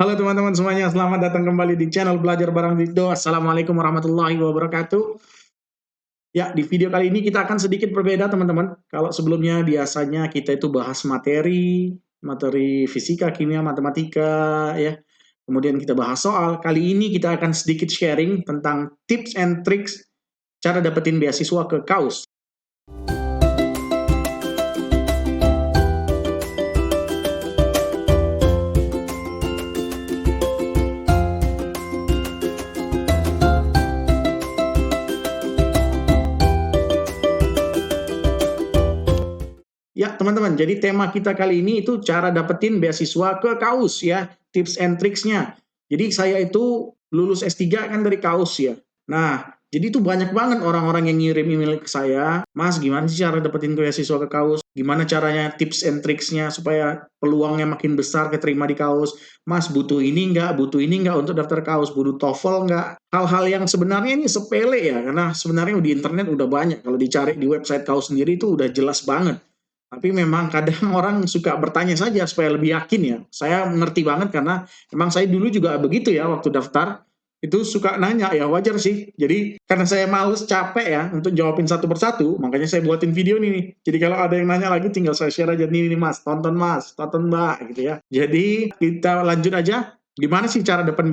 Halo teman-teman semuanya, selamat datang kembali di channel Belajar Bareng Dikdo. Assalamualaikum warahmatullahi wabarakatuh. Ya, di video kali ini kita akan sedikit berbeda teman-teman. Kalau sebelumnya biasanya kita itu bahas materi fisika, kimia, matematika, ya. Kemudian kita bahas soal. Kali ini kita akan sedikit sharing tentang tips and tricks cara dapetin beasiswa ke KAUS. Ya, teman-teman, jadi tema kita kali ini itu cara dapetin beasiswa ke KAUS ya, tips and tricksnya. Jadi saya itu lulus S3 kan dari KAUS ya. Nah, jadi itu banyak banget orang-orang yang ngirim email ke saya, Mas gimana sih cara dapetin beasiswa ke KAUS? Gimana caranya tips and tricksnya supaya peluangnya makin besar keterima di KAUS? Mas butuh ini nggak untuk daftar KAUS? Butuh TOEFL nggak? Hal-hal yang sebenarnya ini sepele ya, karena sebenarnya di internet udah banyak. Kalau dicari di website KAUS sendiri itu udah jelas banget. Tapi memang kadang orang suka bertanya saja supaya lebih yakin ya. Saya mengerti banget karena memang saya dulu juga begitu ya waktu daftar. Itu suka nanya ya, wajar sih. Jadi karena saya males capek ya untuk jawabin satu persatu, makanya saya buatin video nih. Jadi kalau ada yang nanya lagi tinggal saya share aja nih Mas, tonton Mbak gitu ya. Jadi kita lanjut aja. Gimana sih cara dapat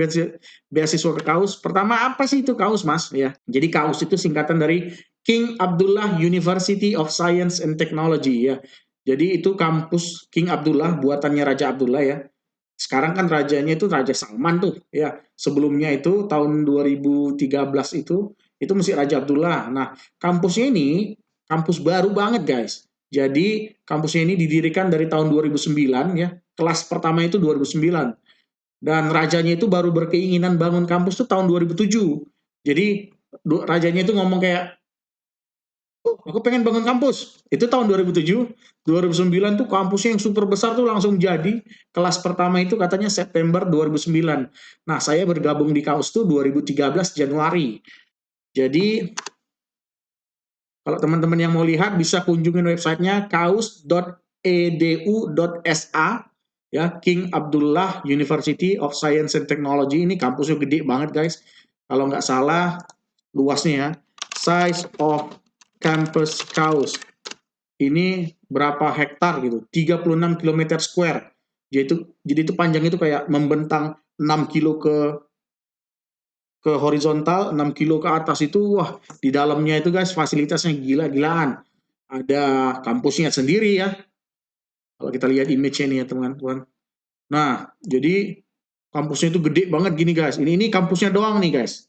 beasiswa ke KAUS? Pertama apa sih itu KAUS Mas? Ya, jadi KAUS itu singkatan dari King Abdullah University of Science and Technology ya. Jadi itu kampus King Abdullah buatannya Raja Abdullah ya. Sekarang kan rajanya itu Raja Salman tuh ya. Sebelumnya itu tahun 2013 itu masih Raja Abdullah. Nah, kampusnya ini kampus baru banget guys. Jadi kampusnya ini didirikan dari tahun 2009 ya. Kelas pertama itu 2009. Dan rajanya itu baru berkeinginan bangun kampus tuh tahun 2007. Jadi rajanya itu ngomong kayak, oh, aku pengen bangun kampus. Itu tahun 2007, 2009 tuh kampusnya yang super besar tuh langsung jadi. Kelas pertama itu katanya September 2009. Nah, saya bergabung di KAUS tuh 2013 Januari. Jadi, kalau teman-teman yang mau lihat bisa kunjungin websitenya kaus.edu.sa ya, King Abdullah University of Science and Technology. Ini kampusnya gede banget guys. Kalau nggak salah luasnya ya. Size of campus KAUS ini berapa hektar gitu, 36 km square. Jadi itu panjang itu kayak membentang 6 kilo ke horizontal, 6 kilo ke atas itu, wah di dalamnya itu guys fasilitasnya gila-gilaan. Ada kampusnya sendiri ya, kalau kita lihat image-nya nih ya teman-teman. Nah, jadi kampusnya itu gede banget gini guys. Ini kampusnya doang nih guys.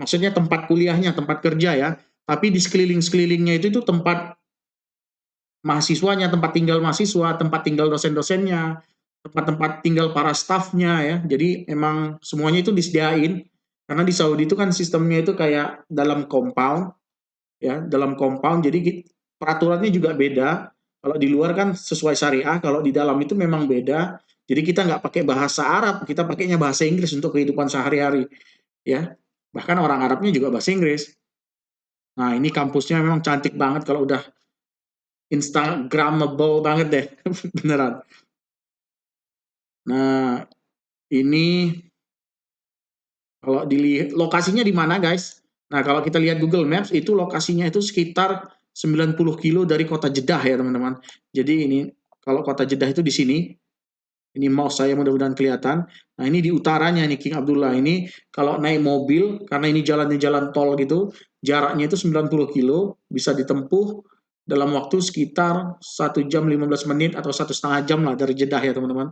Maksudnya tempat kuliahnya, tempat kerja ya. Tapi di sekeliling-sekelilingnya itu tempat mahasiswanya, tempat tinggal mahasiswa, tempat tinggal dosen-dosennya, tempat-tempat tinggal para stafnya ya. Jadi emang semuanya itu disediain. Karena di Saudi itu kan sistemnya itu kayak dalam compound, ya, dalam compound. Jadi peraturannya juga beda. Kalau di luar kan sesuai syariah, kalau di dalam itu memang beda. Jadi kita nggak pakai bahasa Arab, kita pakainya bahasa Inggris untuk kehidupan sehari-hari, ya. Bahkan orang Arabnya juga bahasa Inggris. Nah, ini kampusnya memang cantik banget kalau udah Instagramable banget deh, beneran. Nah, ini kalau dilihat lokasinya di mana, guys? Nah, kalau kita lihat Google Maps itu lokasinya itu sekitar 90 kilo dari kota Jeddah ya, teman-teman. Jadi ini kalau kota Jeddah itu di sini. Ini mouse saya mudah-mudahan kelihatan. Nah, ini di utaranya nih King Abdullah. Ini kalau naik mobil karena ini jalannya jalan tol gitu, jaraknya itu 90 kilo, bisa ditempuh dalam waktu sekitar 1 jam 15 menit atau 1,5 jam lah dari Jeddah ya, teman-teman.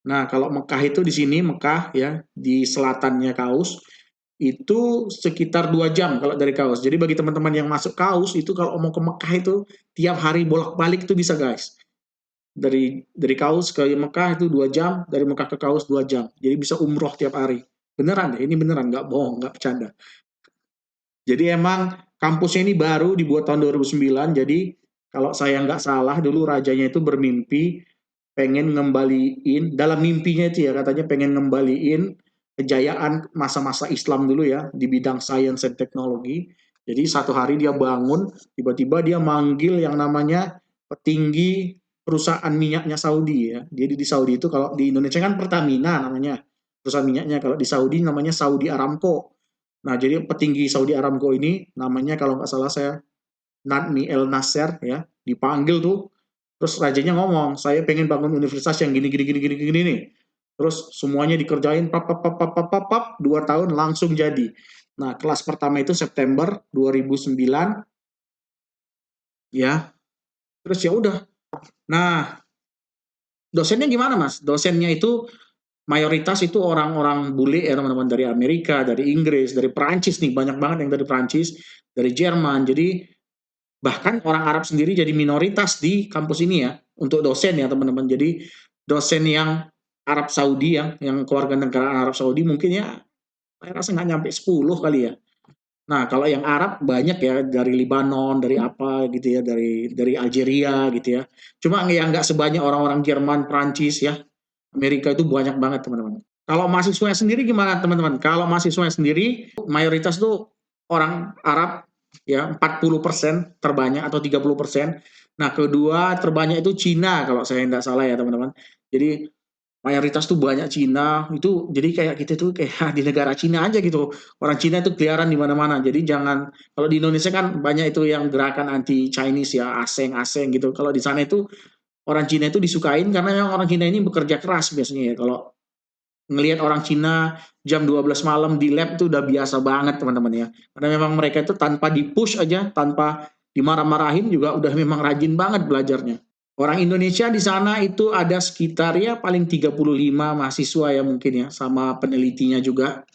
Nah, kalau Mekah itu di sini, Mekah ya, di selatannya KAUS, itu sekitar 2 jam kalau dari KAUS. Jadi bagi teman-teman yang masuk KAUS, itu kalau mau ke Mekah itu, tiap hari bolak-balik itu bisa guys. Dari KAUS ke Mekah itu 2 jam, dari Mekah ke KAUS 2 jam. Jadi bisa umroh tiap hari. Beneran deh, ini beneran, nggak bohong, nggak bercanda. Jadi emang kampusnya ini baru dibuat tahun 2009, jadi kalau saya nggak salah dulu rajanya itu bermimpi pengen ngembaliin, dalam mimpinya itu ya katanya pengen ngembaliin kejayaan masa-masa Islam dulu ya di bidang science and technology. Jadi satu hari dia bangun, tiba-tiba dia manggil yang namanya petinggi perusahaan minyaknya Saudi ya. Jadi di Saudi itu, kalau di Indonesia kan Pertamina namanya perusahaan minyaknya, kalau di Saudi namanya Saudi Aramco. Nah, jadi petinggi Saudi Aramco ini namanya kalau nggak salah saya Nadmi El Nasser ya, dipanggil tuh, terus rajanya ngomong, saya pengen bangun universitas yang gini gini gini gini gini nih. Terus semuanya dikerjain pap pap pap pap pap pap, pap 2 tahun langsung jadi. Nah, kelas pertama itu September 2009 ya. Terus ya udah. Nah, dosennya gimana, Mas? Dosennya itu mayoritas itu orang-orang bule ya teman-teman, dari Amerika, dari Inggris, dari Perancis nih, banyak banget yang dari Perancis, dari Jerman. Jadi bahkan orang Arab sendiri jadi minoritas di kampus ini ya, untuk dosen ya teman-teman. Jadi dosen yang Arab Saudi yang keluarga negara Arab Saudi mungkin ya saya rasa nggak nyampe 10 kali ya. Nah, kalau yang Arab banyak ya, dari Libanon, dari apa gitu ya, dari Algeria gitu ya. Cuma yang nggak sebanyak orang-orang Jerman, Prancis ya, Amerika itu banyak banget teman-teman. Kalau mahasiswanya sendiri gimana teman-teman? Kalau mahasiswanya sendiri mayoritas tuh orang Arab ya, 40% terbanyak atau 30%. Nah, kedua terbanyak itu Cina kalau saya tidak salah ya teman-teman. Jadi mayoritas tuh banyak Cina itu, jadi kayak kita tuh kayak di negara Cina aja gitu, orang Cina itu keliaran di mana-mana. Jadi jangan, kalau di Indonesia kan banyak itu yang gerakan anti Chinese ya, asing-asing gitu. Kalau di sana itu orang Cina itu disukain karena memang orang Cina ini bekerja keras biasanya ya. Kalau ngelihat orang Cina jam 12 malam di lab itu udah biasa banget teman-teman ya, karena memang mereka itu tanpa dipush aja, tanpa dimarah-marahin juga udah memang rajin banget belajarnya. Orang Indonesia di sana itu ada sekitar ya paling 35 mahasiswa ya mungkin ya, sama penelitinya juga.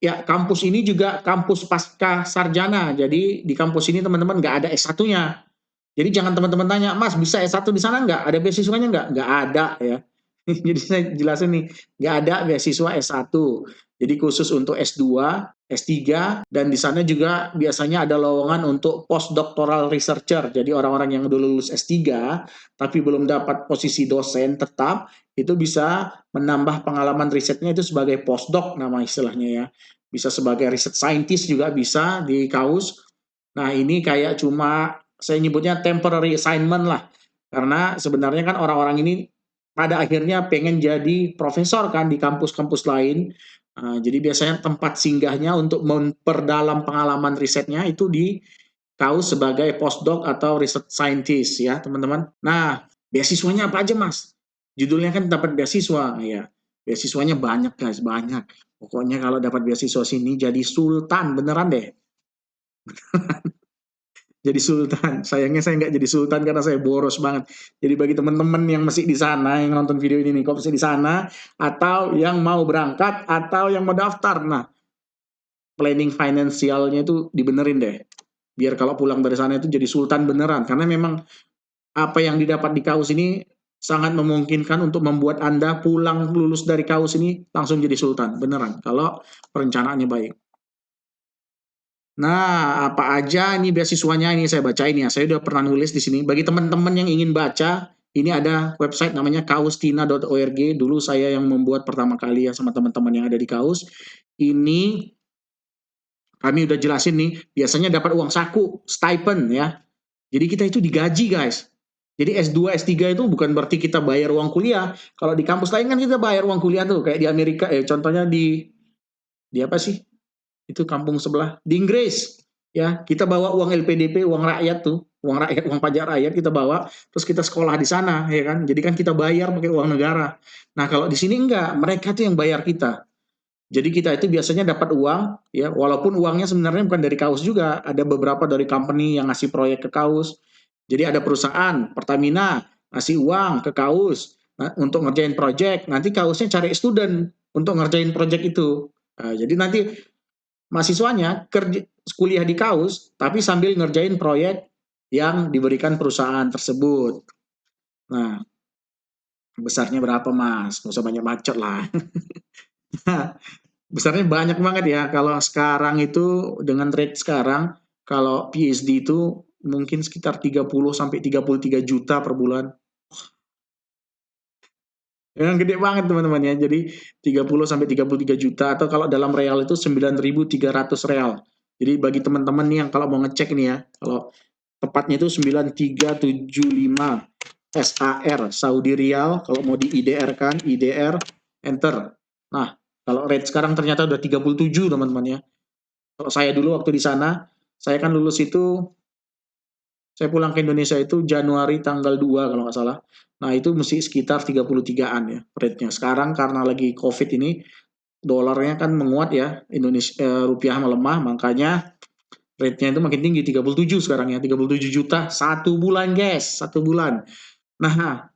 Ya, kampus ini juga kampus pasca sarjana. Jadi di kampus ini teman-teman nggak ada S1-nya. Jadi jangan teman-teman tanya, Mas bisa S1 di sana nggak? Ada beasiswanya nggak? Nggak ada ya. Jadi saya jelasin nih, nggak ada beasiswa S1. Jadi khusus untuk S2, S3, dan di sana juga biasanya ada lowongan untuk postdoctoral researcher. Jadi orang-orang yang udah lulus S3 tapi belum dapat posisi dosen tetap, itu bisa menambah pengalaman risetnya itu sebagai postdoc nama istilahnya ya. Bisa sebagai research scientist juga bisa di kaus. Nah, ini kayak cuma saya nyebutnya temporary assignment lah. Karena sebenarnya kan orang-orang ini pada akhirnya pengen jadi profesor kan di kampus-kampus lain. Jadi biasanya tempat singgahnya untuk memperdalam pengalaman risetnya itu di KAUS sebagai postdoc atau research scientist ya teman-teman. Nah, beasiswanya apa aja Mas? Judulnya kan dapat beasiswa ya. Beasiswanya banyak guys, banyak. Pokoknya kalau dapat beasiswa sini jadi sultan beneran deh. Jadi sultan. Sayangnya saya nggak jadi sultan karena saya boros banget. Jadi bagi teman-teman yang masih di sana, yang nonton video ini nih, kok masih di sana, atau yang mau berangkat, atau yang mau daftar, nah, planning finansialnya itu dibenerin deh. Biar kalau pulang dari sana itu jadi sultan beneran. Karena memang apa yang didapat di kaus ini sangat memungkinkan untuk membuat Anda pulang lulus dari kaus ini langsung jadi sultan. Beneran. Kalau perencanaannya baik. Nah, apa aja ini beasiswanya, ini saya bacain ya. Saya udah pernah nulis di sini. Bagi teman-teman yang ingin baca, ini ada website namanya kaustina.org. Dulu saya yang membuat pertama kali ya sama teman-teman yang ada di Kaus. Ini kami udah jelasin nih, biasanya dapat uang saku, stipend ya. Jadi kita itu digaji guys. Jadi S2, S3 itu bukan berarti kita bayar uang kuliah. Kalau di kampus lain kan kita bayar uang kuliah tuh, kayak di Amerika, contohnya di apa sih? Itu kampung sebelah di Inggris ya, kita bawa uang LPDP, uang rakyat tuh, uang rakyat, uang pajak rakyat kita bawa, terus kita sekolah di sana ya kan, jadi kan kita bayar pakai uang negara. Nah kalau di sini enggak, mereka tuh yang bayar kita. Jadi kita itu biasanya dapat uang ya, walaupun uangnya sebenarnya bukan dari kaus juga, ada beberapa dari company yang ngasih proyek ke kaus. Jadi ada perusahaan Pertamina ngasih uang ke kaus untuk ngerjain proyek, nanti kausnya cari student untuk ngerjain proyek itu. Nah, jadi nanti mahasiswanya kerja kuliah di kaus tapi sambil ngerjain proyek yang diberikan perusahaan tersebut. Nah, besarnya berapa Mas? Nggak usah banyak bacot lah. Besarnya banyak banget ya. Kalau sekarang itu dengan rate sekarang, kalau PhD itu mungkin sekitar 30 sampai 33 juta per bulan. Yang gede banget teman-teman ya. Jadi 30 sampai 33 juta, atau kalau dalam real itu 9.300 real. Jadi bagi teman-teman nih yang kalau mau ngecek nih ya, kalau tepatnya itu 9375. SAR, Saudi Riyal. Kalau mau di IDR kan, IDR, enter. Nah, kalau rate sekarang ternyata udah 37 teman-teman ya. Kalau saya dulu waktu di sana, saya kan lulus itu, saya pulang ke Indonesia itu Januari tanggal 2 kalau nggak salah. Nah, itu mesti sekitar 33-an ya rate-nya. Sekarang karena lagi COVID ini, dolarnya kan menguat ya, rupiah melemah, makanya rate-nya itu makin tinggi, 37 sekarang ya, 37 juta satu bulan guys, satu bulan. Nah,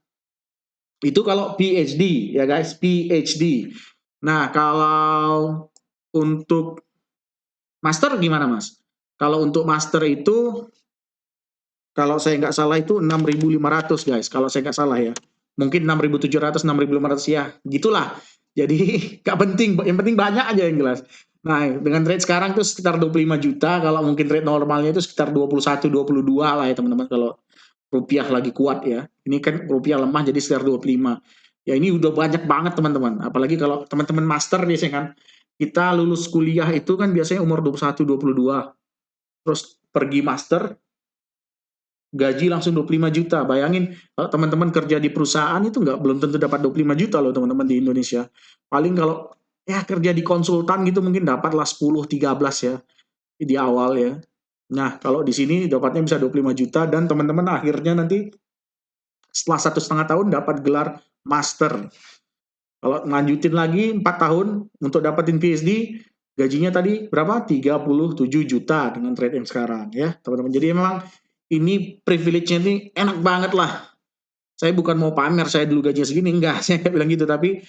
itu kalau PhD ya guys, PhD. Nah, kalau untuk master gimana Mas? Kalau untuk master itu, kalau saya nggak salah itu 6.500 guys, kalau saya nggak salah ya. Mungkin 6.700, 6.500 ya, gitulah. Jadi nggak penting, yang penting banyak aja yang jelas. Nah, dengan rate sekarang tuh sekitar 25 juta, kalau mungkin rate normalnya itu sekitar 21, 22 lah ya teman-teman, kalau rupiah lagi kuat ya. Ini kan rupiah lemah jadi sekitar 25. Ya ini udah banyak banget teman-teman. Apalagi kalau teman-teman master biasanya kan, kita lulus kuliah itu kan biasanya umur 21, 22. Terus pergi master, gaji langsung 25 juta. Bayangin kalau teman-teman kerja di perusahaan itu nggak, belum tentu dapat 25 juta loh teman-teman di Indonesia. Paling kalau ya kerja di konsultan gitu mungkin dapatlah 10, 13 ya di awal ya. Nah, kalau di sini dapatnya bisa 25 juta dan teman-teman akhirnya nanti setelah 1,5 tahun dapat gelar master. Kalau lanjutin lagi 4 tahun untuk dapetin PhD, gajinya tadi berapa? 37 juta dengan rate yang sekarang ya, teman-teman. Jadi memang ini privilege-nya ini enak banget lah. Saya bukan mau pamer saya dulu gajinya segini, enggak, saya nggak bilang gitu, tapi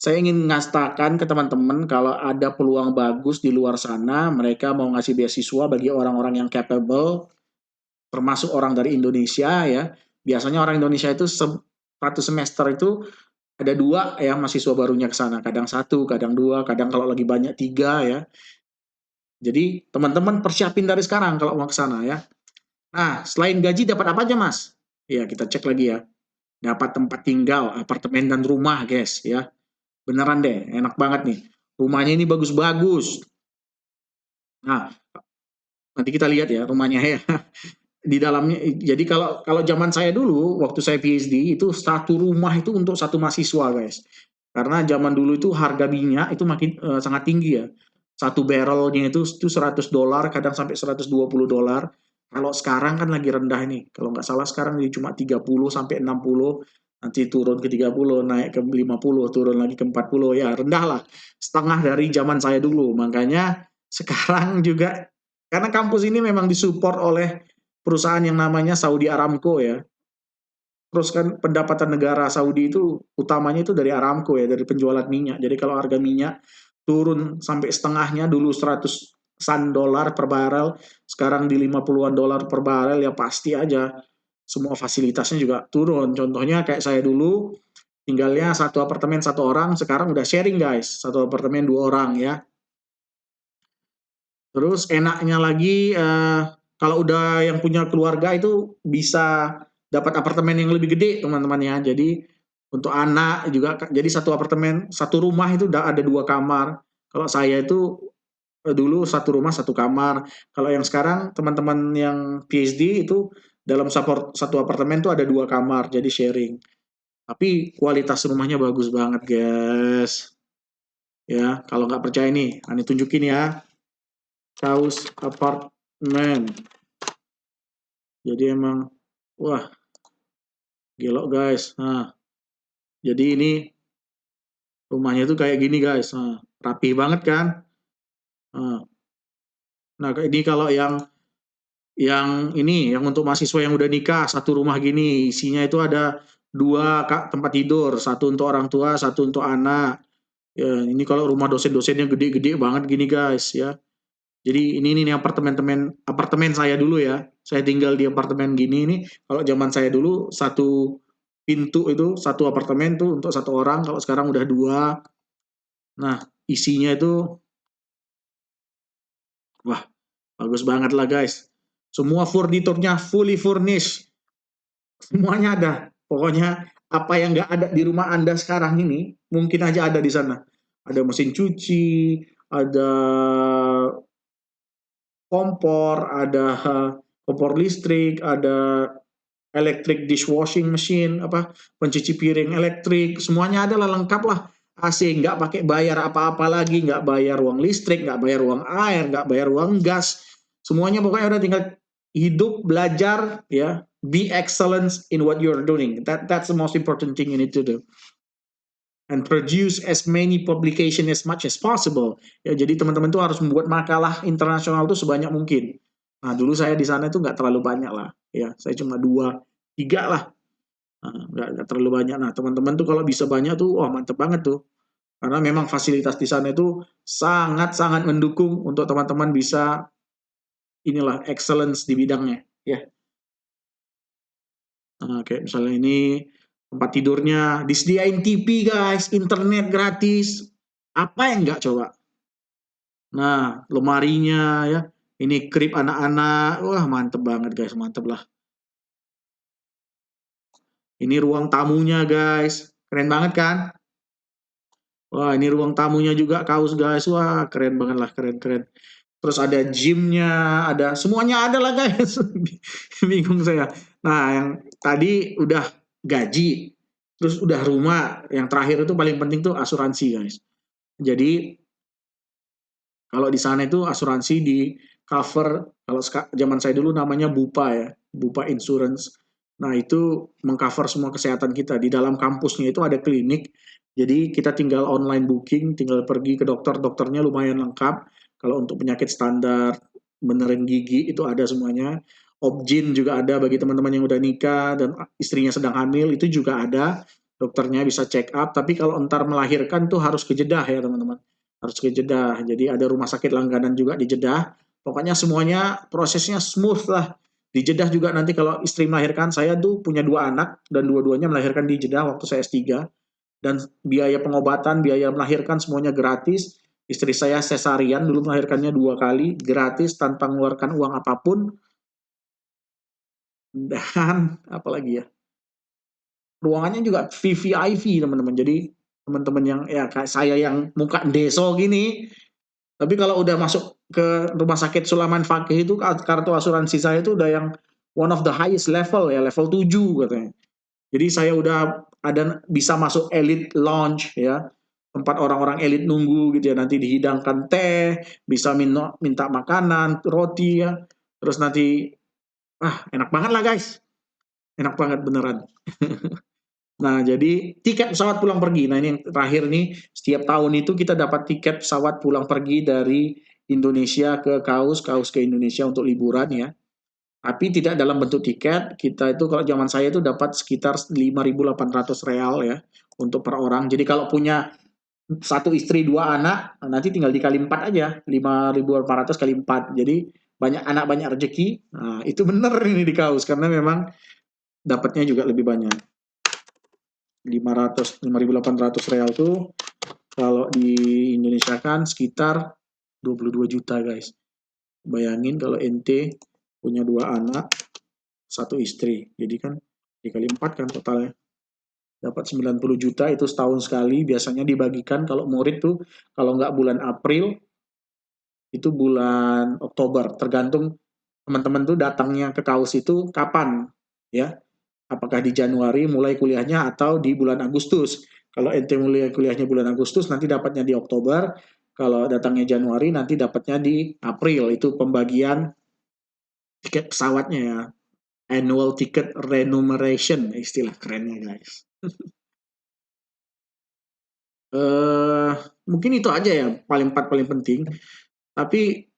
saya ingin ngatakan ke teman-teman kalau ada peluang bagus di luar sana, mereka mau ngasih beasiswa bagi orang-orang yang capable, termasuk orang dari Indonesia ya. Biasanya orang Indonesia itu satu semester itu ada dua ya mahasiswa barunya ke sana, kadang satu, kadang dua, kadang kalau lagi banyak tiga ya. Jadi teman-teman persiapin dari sekarang kalau mau ke sana ya. Nah, selain gaji dapat apa aja Mas? Ya kita cek lagi ya. Dapat tempat tinggal, apartemen dan rumah guys ya. Beneran deh, enak banget nih. Rumahnya ini bagus-bagus. Nah, nanti kita lihat ya rumahnya ya. Di dalamnya, jadi kalau kalau zaman saya dulu waktu saya PhD itu satu rumah itu untuk satu mahasiswa guys, karena zaman dulu itu harga minyak itu makin sangat tinggi ya, satu barrelnya itu $100, kadang sampai $120. Kalau sekarang kan lagi rendah nih, kalau nggak salah sekarang jadi cuma 30 sampai 60, nanti turun ke 30, naik ke 50, turun lagi ke 40, ya rendah lah, setengah dari zaman saya dulu. Makanya sekarang juga karena kampus ini memang disupport oleh perusahaan yang namanya Saudi Aramco ya. Terus kan pendapatan negara Saudi itu utamanya itu dari Aramco ya, dari penjualan minyak. Jadi kalau harga minyak turun sampai setengahnya, dulu 100-an dolar per barel, sekarang di 50-an dolar per barel, ya pasti aja semua fasilitasnya juga turun. Contohnya kayak saya dulu tinggalnya satu apartemen satu orang, sekarang udah sharing guys, satu apartemen dua orang ya. Terus enaknya lagi, kalau udah yang punya keluarga itu bisa dapat apartemen yang lebih gede teman-teman ya. Jadi untuk anak juga, jadi satu apartemen, satu rumah itu udah ada 2 kamar. Kalau saya itu, dulu satu rumah satu kamar. Kalau yang sekarang teman-teman yang PhD itu dalam satu apartemen tuh ada 2 kamar, jadi sharing. Tapi kualitas rumahnya bagus banget guys. Ya, kalau nggak percaya nih, Ani tunjukin ya. Chaos Apartment. Jadi emang, wah, gelo guys. Nah, jadi ini rumahnya tuh kayak gini guys. Nah, rapi banget kan? Nah, nah ini kalau yang ini, yang untuk mahasiswa yang udah nikah, satu rumah gini, isinya itu ada dua tempat tidur, satu untuk orang tua, satu untuk anak. Ya, ini kalau rumah dosen-dosennya gede-gede banget gini guys ya. Jadi ini apartemen apartemen saya dulu ya. Saya tinggal di apartemen gini ini. Kalau zaman saya dulu satu pintu itu satu apartemen tuh untuk satu orang. Kalau sekarang udah dua. Nah isinya itu wah bagus banget lah guys. Semua furniturnya fully furnished. Semuanya ada. Pokoknya apa yang nggak ada di rumah Anda sekarang ini mungkin aja ada di sana. Ada mesin cuci, ada kompor, ada kompor listrik, ada electric dishwashing machine, apa pencuci piring elektrik, semuanya adalah lengkap lah. AC nggak pakai bayar apa-apa lagi, nggak bayar uang listrik, nggak bayar uang air, nggak bayar uang gas, semuanya pokoknya udah tinggal hidup, belajar, ya, be excellence in what you're doing. That's the most important thing you need to do. And produce as many publication as much as possible. Ya, jadi teman-teman tuh harus membuat makalah internasional tuh sebanyak mungkin. Nah, dulu saya di sana itu nggak terlalu banyak lah. Ya, saya cuma 2, 3 lah. Nah, nggak terlalu banyak. Nah, teman-teman tuh kalau bisa banyak tuh, wah mantep banget tuh. Karena memang fasilitas di sana itu sangat-sangat mendukung untuk teman-teman bisa inilah excellence di bidangnya. Ya, nah, kayak misalnya ini tempat tidurnya, disediain TV guys, internet gratis. Apa yang nggak coba? Nah, lemarinya ya, ini krip anak-anak, wah mantep banget guys, mantep lah. Ini ruang tamunya guys, keren banget kan? Wah, ini ruang tamunya juga kaos guys, wah keren banget lah, keren-keren. Terus ada gymnya, ada semuanya ada lah guys. Bingung saya. Nah, yang tadi udah gaji, terus udah rumah, yang terakhir itu paling penting tuh asuransi guys. Jadi kalau di sana itu asuransi di cover, kalau zaman saya dulu namanya BUPA ya, BUPA Insurance. Nah itu mengcover semua kesehatan kita. Di dalam kampusnya itu ada klinik, jadi kita tinggal online booking, tinggal pergi ke dokter, dokternya lumayan lengkap. Kalau untuk penyakit standar, benerin gigi itu ada semuanya. Obgyn juga ada bagi teman-teman yang udah nikah dan istrinya sedang hamil, itu juga ada. Dokternya bisa check up, tapi kalau entar melahirkan tuh harus ke Jeddah ya teman-teman, harus ke Jeddah. Jadi ada rumah sakit langganan juga di Jeddah. Pokoknya semuanya prosesnya smooth lah. Di Jeddah juga nanti kalau istri melahirkan, saya tuh punya 2 anak dan dua-duanya melahirkan di Jeddah waktu saya S3. Dan biaya pengobatan, biaya melahirkan semuanya gratis. Istri saya sesarian dulu melahirkannya 2 kali, gratis tanpa mengeluarkan uang apapun. Dan apalagi ya, ruangannya juga VVIP teman-teman. Jadi teman-teman yang ya kayak saya yang muka deso gini, tapi kalau udah masuk ke rumah sakit Sulaiman Fakih itu kartu asuransi saya itu udah yang one of the highest level ya, level 7 katanya. Jadi saya udah ada bisa masuk elite lounge ya, tempat orang-orang elit nunggu gitu ya, nanti dihidangkan teh, bisa minta makanan, roti ya. Terus nanti enak banget lah guys. Enak banget beneran. Nah, jadi tiket pesawat pulang pergi. Nah, ini yang terakhir nih, setiap tahun itu kita dapat tiket pesawat pulang pergi dari Indonesia ke Kaus ke Indonesia untuk liburan ya. Tapi tidak dalam bentuk tiket, kita itu kalau zaman saya itu dapat sekitar 5.800 real ya untuk per orang. Jadi kalau punya satu istri 2 anak, nanti tinggal dikali 4 aja, 5.800 kali 4. Jadi banyak anak banyak rezeki. Nah, itu bener ini di Kaus karena memang dapatnya juga lebih banyak. 5.800 real tuh kalau di Indonesia kan sekitar 22 juta guys. Bayangin kalau ente punya 2 anak, satu istri, jadi kan dikali 4 kan totalnya. Dapat 90 juta itu setahun sekali, biasanya dibagikan kalau murid tuh, kalau nggak bulan April, itu bulan Oktober, tergantung teman-teman tuh datangnya ke Kaus itu kapan, ya. Apakah di Januari mulai kuliahnya atau di bulan Agustus. Kalau ente mulai kuliahnya bulan Agustus, nanti dapatnya di Oktober. Kalau datangnya Januari, nanti dapatnya di April. Itu pembagian tiket pesawatnya ya. Annual ticket remuneration, istilah kerennya guys. Mungkin itu aja ya, paling penting. Tapi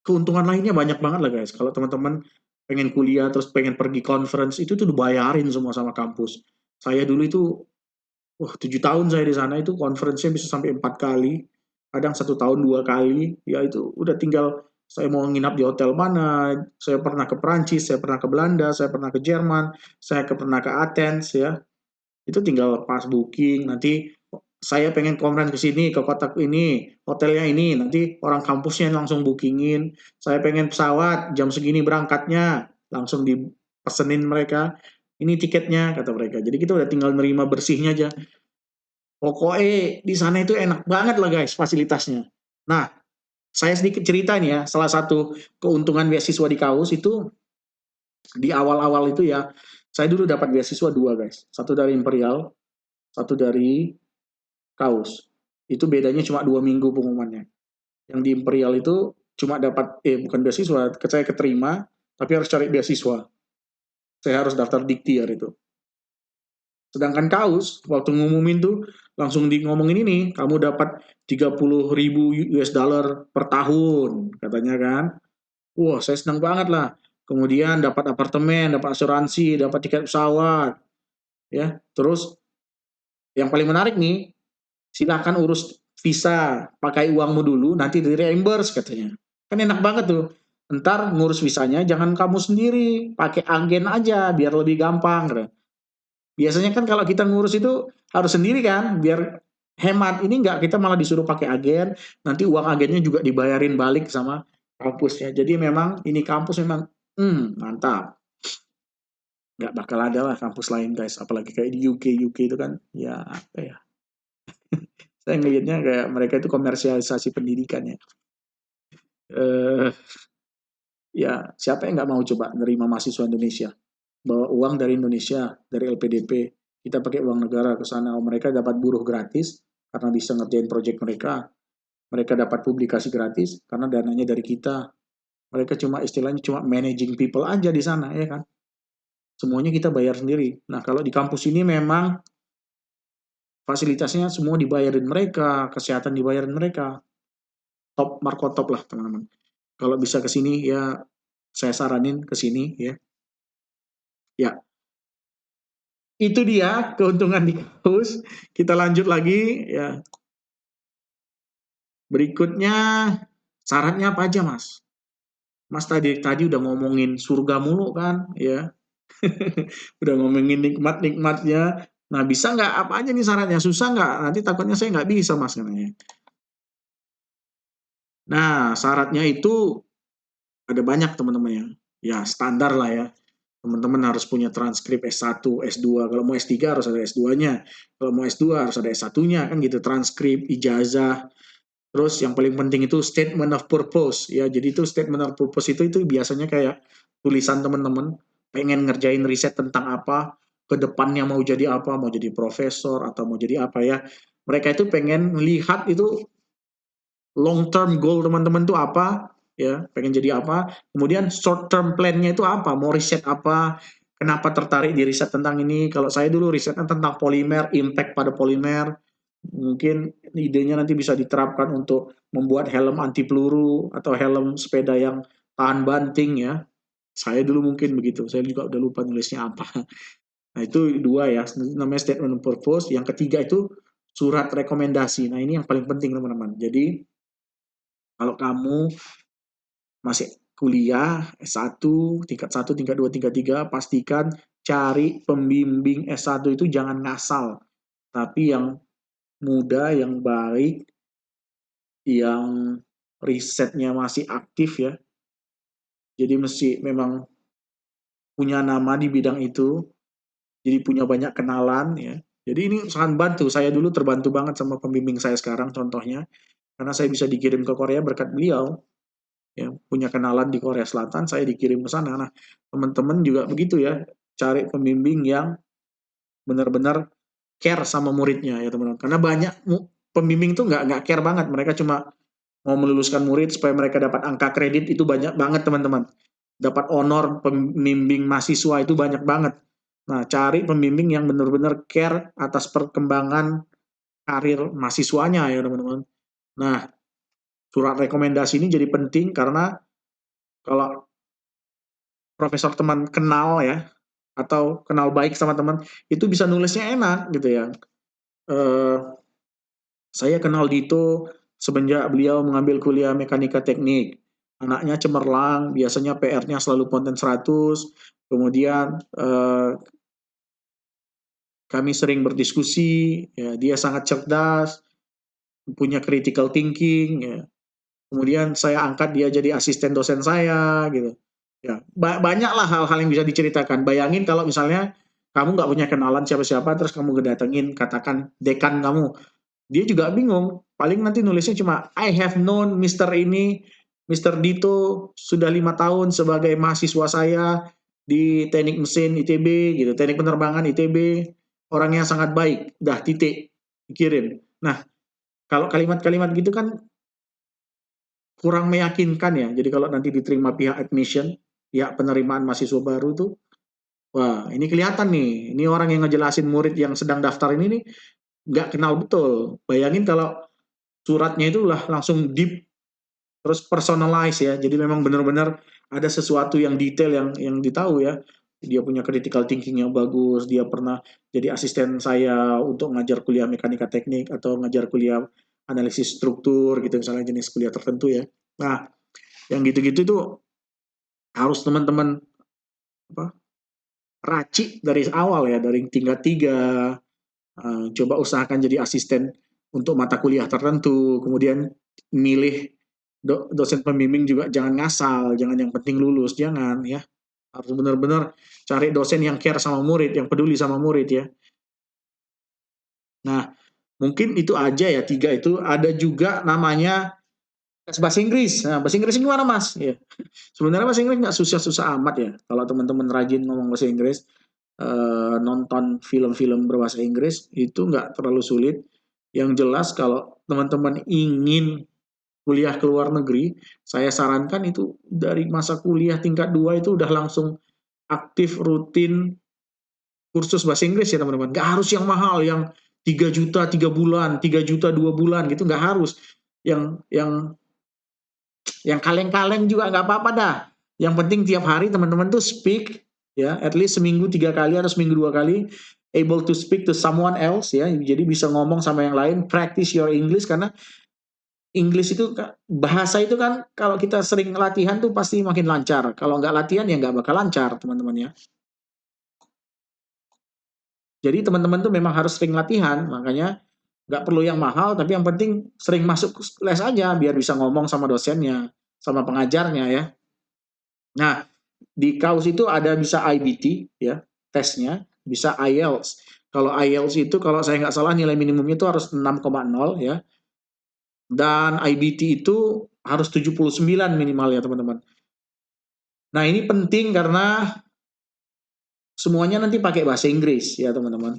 keuntungan lainnya banyak banget lah guys. Kalau teman-teman pengen kuliah, terus pengen pergi conference, itu tuh dibayarin semua sama kampus. Saya dulu itu 7 tahun saya di sana itu conference-nya bisa sampai 4 kali, kadang 1 tahun 2 kali, ya itu udah tinggal saya mau nginap di hotel mana, saya pernah ke Perancis, saya pernah ke Belanda, saya pernah ke Jerman, saya pernah ke Athens ya, itu tinggal pas booking, nanti saya pengen conference ke sini, ke kota ini, hotelnya ini, nanti orang kampusnya langsung bookingin, saya pengen pesawat, jam segini berangkatnya, langsung dipesenin mereka, ini tiketnya, kata mereka. Jadi kita udah tinggal nerima bersihnya aja. Pokoknya di sana itu enak banget lah guys fasilitasnya. Nah, saya sedikit cerita nih ya, salah satu keuntungan beasiswa di Kaus itu di awal-awal itu ya, Saya dulu dapat beasiswa dua guys, satu dari Imperial, satu dari Kaus. Itu bedanya cuma 2 minggu pengumumannya. Yang di Imperial itu cuma dapat, bukan beasiswa, saya keterima, tapi harus cari beasiswa. Saya harus daftar Diktiar itu. Sedangkan Kaus, waktu ngumumin tuh, langsung di ngomongin ini, kamu dapat 30.000 US dollar per tahun, katanya kan. Wah, saya senang banget lah. Kemudian dapat apartemen, dapat asuransi, dapat tiket pesawat, ya. Terus yang paling menarik nih, silakan urus visa, pakai uangmu dulu, nanti di reimburse katanya. Kan enak banget tuh. Ntar ngurus visanya jangan kamu sendiri, pakai agen aja biar lebih gampang. Gitu. Biasanya kan kalau kita ngurus itu harus sendiri kan, biar hemat. Ini enggak, kita malah disuruh pakai agen, nanti uang agennya juga dibayarin balik sama kampusnya. Jadi memang ini kampus memang mantap. Nggak bakal ada lah kampus lain guys, apalagi kayak di UK itu kan, ya apa ya. Saya ngelihatnya kayak mereka itu komersialisasi pendidikan ya. Eh, ya siapa yang nggak mau coba nerima mahasiswa Indonesia? Bawa uang dari Indonesia, dari LPDP, kita pakai uang negara ke sana. Mereka dapat buruh gratis karena bisa ngerjain proyek mereka. Mereka dapat publikasi gratis karena dananya dari kita. Mereka cuma istilahnya cuma managing people aja di sana ya kan. Semuanya kita bayar sendiri. Nah kalau di kampus ini memang fasilitasnya semua dibayarin mereka, kesehatan dibayarin mereka. Top Marco top lah teman-teman. Kalau bisa ke sini ya saya saranin ke sini ya. Ya, itu dia keuntungan di kampus. Kita lanjut lagi ya. Berikutnya syaratnya apa aja, Mas? Mas tadi udah ngomongin surga mulu kan, ya. Udah ngomongin nikmat-nikmatnya. Nah, bisa nggak apa aja nih syaratnya? Susah nggak? Nanti takutnya saya nggak bisa, Mas, katanya. Nah, syaratnya itu ada banyak teman-teman ya. Ya, standar lah ya. Teman-teman harus punya transkrip S1, S2. Kalau mau S3 harus ada S2-nya. Kalau mau S2 harus ada S1-nya kan gitu. Transkrip, ijazah. Terus yang paling penting itu statement of purpose ya. Jadi itu statement of purpose itu biasanya kayak tulisan teman-teman pengen ngerjain riset tentang apa, ke depannya mau jadi apa, mau jadi profesor atau mau jadi apa ya. Mereka itu pengen melihat itu long term goal teman-teman itu apa, ya, pengen jadi apa. Kemudian short term plan-nya itu apa, mau riset apa, kenapa tertarik di riset tentang ini. Kalau saya dulu risetnya tentang polimer, impact pada polimer. Mungkin idenya nanti bisa diterapkan untuk membuat helm anti peluru atau helm sepeda yang tahan banting ya. Saya dulu mungkin begitu. Saya juga udah lupa nulisnya apa. Nah, itu dua ya, namanya statement of purpose. Yang ketiga itu surat rekomendasi. Nah, ini yang paling penting teman-teman. Jadi kalau kamu masih kuliah S1, tingkat 1, tingkat 2, tingkat 3, pastikan cari pembimbing S1 itu jangan ngasal. Tapi yang muda, yang baik, yang risetnya masih aktif ya. Jadi mesti memang punya nama di bidang itu, jadi punya banyak kenalan ya. Jadi ini sangat bantu. Saya dulu terbantu banget sama pembimbing saya sekarang contohnya, karena saya bisa dikirim ke Korea berkat beliau. Ya, punya kenalan di Korea Selatan, saya dikirim ke sana. Nah, teman-teman juga begitu ya, cari pembimbing yang benar-benar care sama muridnya ya teman-teman. Karena banyak pembimbing tuh nggak care banget, mereka cuma mau meluluskan murid supaya mereka dapat angka kredit itu banyak banget teman-teman. Dapat honor pembimbing mahasiswa itu banyak banget. Nah, cari pembimbing yang benar-benar care atas perkembangan karir mahasiswanya ya teman-teman. Nah, surat rekomendasi ini jadi penting karena kalau profesor teman kenal ya, atau kenal baik sama teman, itu bisa nulisnya enak gitu ya. Eh, saya kenal Dito semenjak beliau mengambil kuliah mekanika teknik. Anaknya cemerlang, biasanya PR-nya selalu konten 100, kemudian kami sering berdiskusi, ya, dia sangat cerdas, punya critical thinking, ya. Kemudian saya angkat dia jadi asisten dosen saya, gitu. Ya, banyaklah hal-hal yang bisa diceritakan. Bayangin kalau misalnya kamu nggak punya kenalan siapa-siapa, terus kamu kedatengin, katakan dekan kamu, dia juga bingung. Paling nanti nulisnya cuma I have known Mr. ini, Mr. Dito sudah 5 tahun sebagai mahasiswa saya. di teknik mesin ITB gitu, teknik penerbangan ITB, orangnya sangat baik, dah titik, dikirim. Nah, kalau kalimat-kalimat gitu kan kurang meyakinkan ya. Jadi kalau nanti diterima pihak admission, pihak penerimaan mahasiswa baru tuh, wah ini kelihatan nih, ini orang yang ngejelasin murid yang sedang daftar ini nih nggak kenal betul. Bayangin kalau suratnya itu lah langsung deep, terus personalize ya. Jadi memang benar-benar ada sesuatu yang detail yang ditahu ya. Dia punya critical thinking yang bagus, dia pernah jadi asisten saya untuk ngajar kuliah mekanika teknik atau ngajar kuliah analisis struktur gitu misalnya jenis kuliah tertentu ya. Nah, yang gitu-gitu itu harus teman-teman apa, racik dari awal ya, dari tingkat 3, coba usahakan jadi asisten untuk mata kuliah tertentu, kemudian milih dosen pembimbing juga jangan ngasal, jangan yang penting lulus, jangan ya. Harus benar-benar cari dosen yang care sama murid, yang peduli sama murid ya. Nah, mungkin itu aja ya 3 itu. Ada juga namanya tes bahasa Inggris. Nah, bahasa Inggris gimana Mas? Ya. Sebenarnya bahasa Inggris nggak susah-susah amat ya. Kalau teman-teman rajin ngomong bahasa Inggris, nonton film-film berbahasa Inggris, itu nggak terlalu sulit. Yang jelas kalau teman-teman ingin kuliah ke luar negeri, saya sarankan itu dari masa kuliah tingkat 2 itu udah langsung aktif rutin kursus bahasa Inggris ya teman-teman. Nggak harus yang mahal, yang 3 juta 3 bulan, 3 juta 2 bulan gitu, nggak harus. Yang kaleng-kaleng juga nggak apa-apa dah. Yang penting tiap hari teman-teman tuh speak ya, at least seminggu 3 kali atau seminggu 2 kali able to speak to someone else ya. Jadi bisa ngomong sama yang lain, practice your English karena English itu bahasa itu kan kalau kita sering latihan tuh pasti makin lancar. Kalau nggak latihan ya nggak bakal lancar teman-teman ya. Jadi teman-teman tuh memang harus sering latihan, makanya nggak perlu yang mahal, tapi yang penting sering masuk les aja biar bisa ngomong sama dosennya, sama pengajarnya ya. Nah, di KAUS itu ada bisa IBT ya, tesnya, bisa IELTS. Kalau IELTS itu kalau saya nggak salah nilai minimumnya itu harus 6,0 ya. Dan IBT itu harus 79 minimal ya teman-teman. Nah ini penting karena semuanya nanti pakai bahasa Inggris ya teman-teman.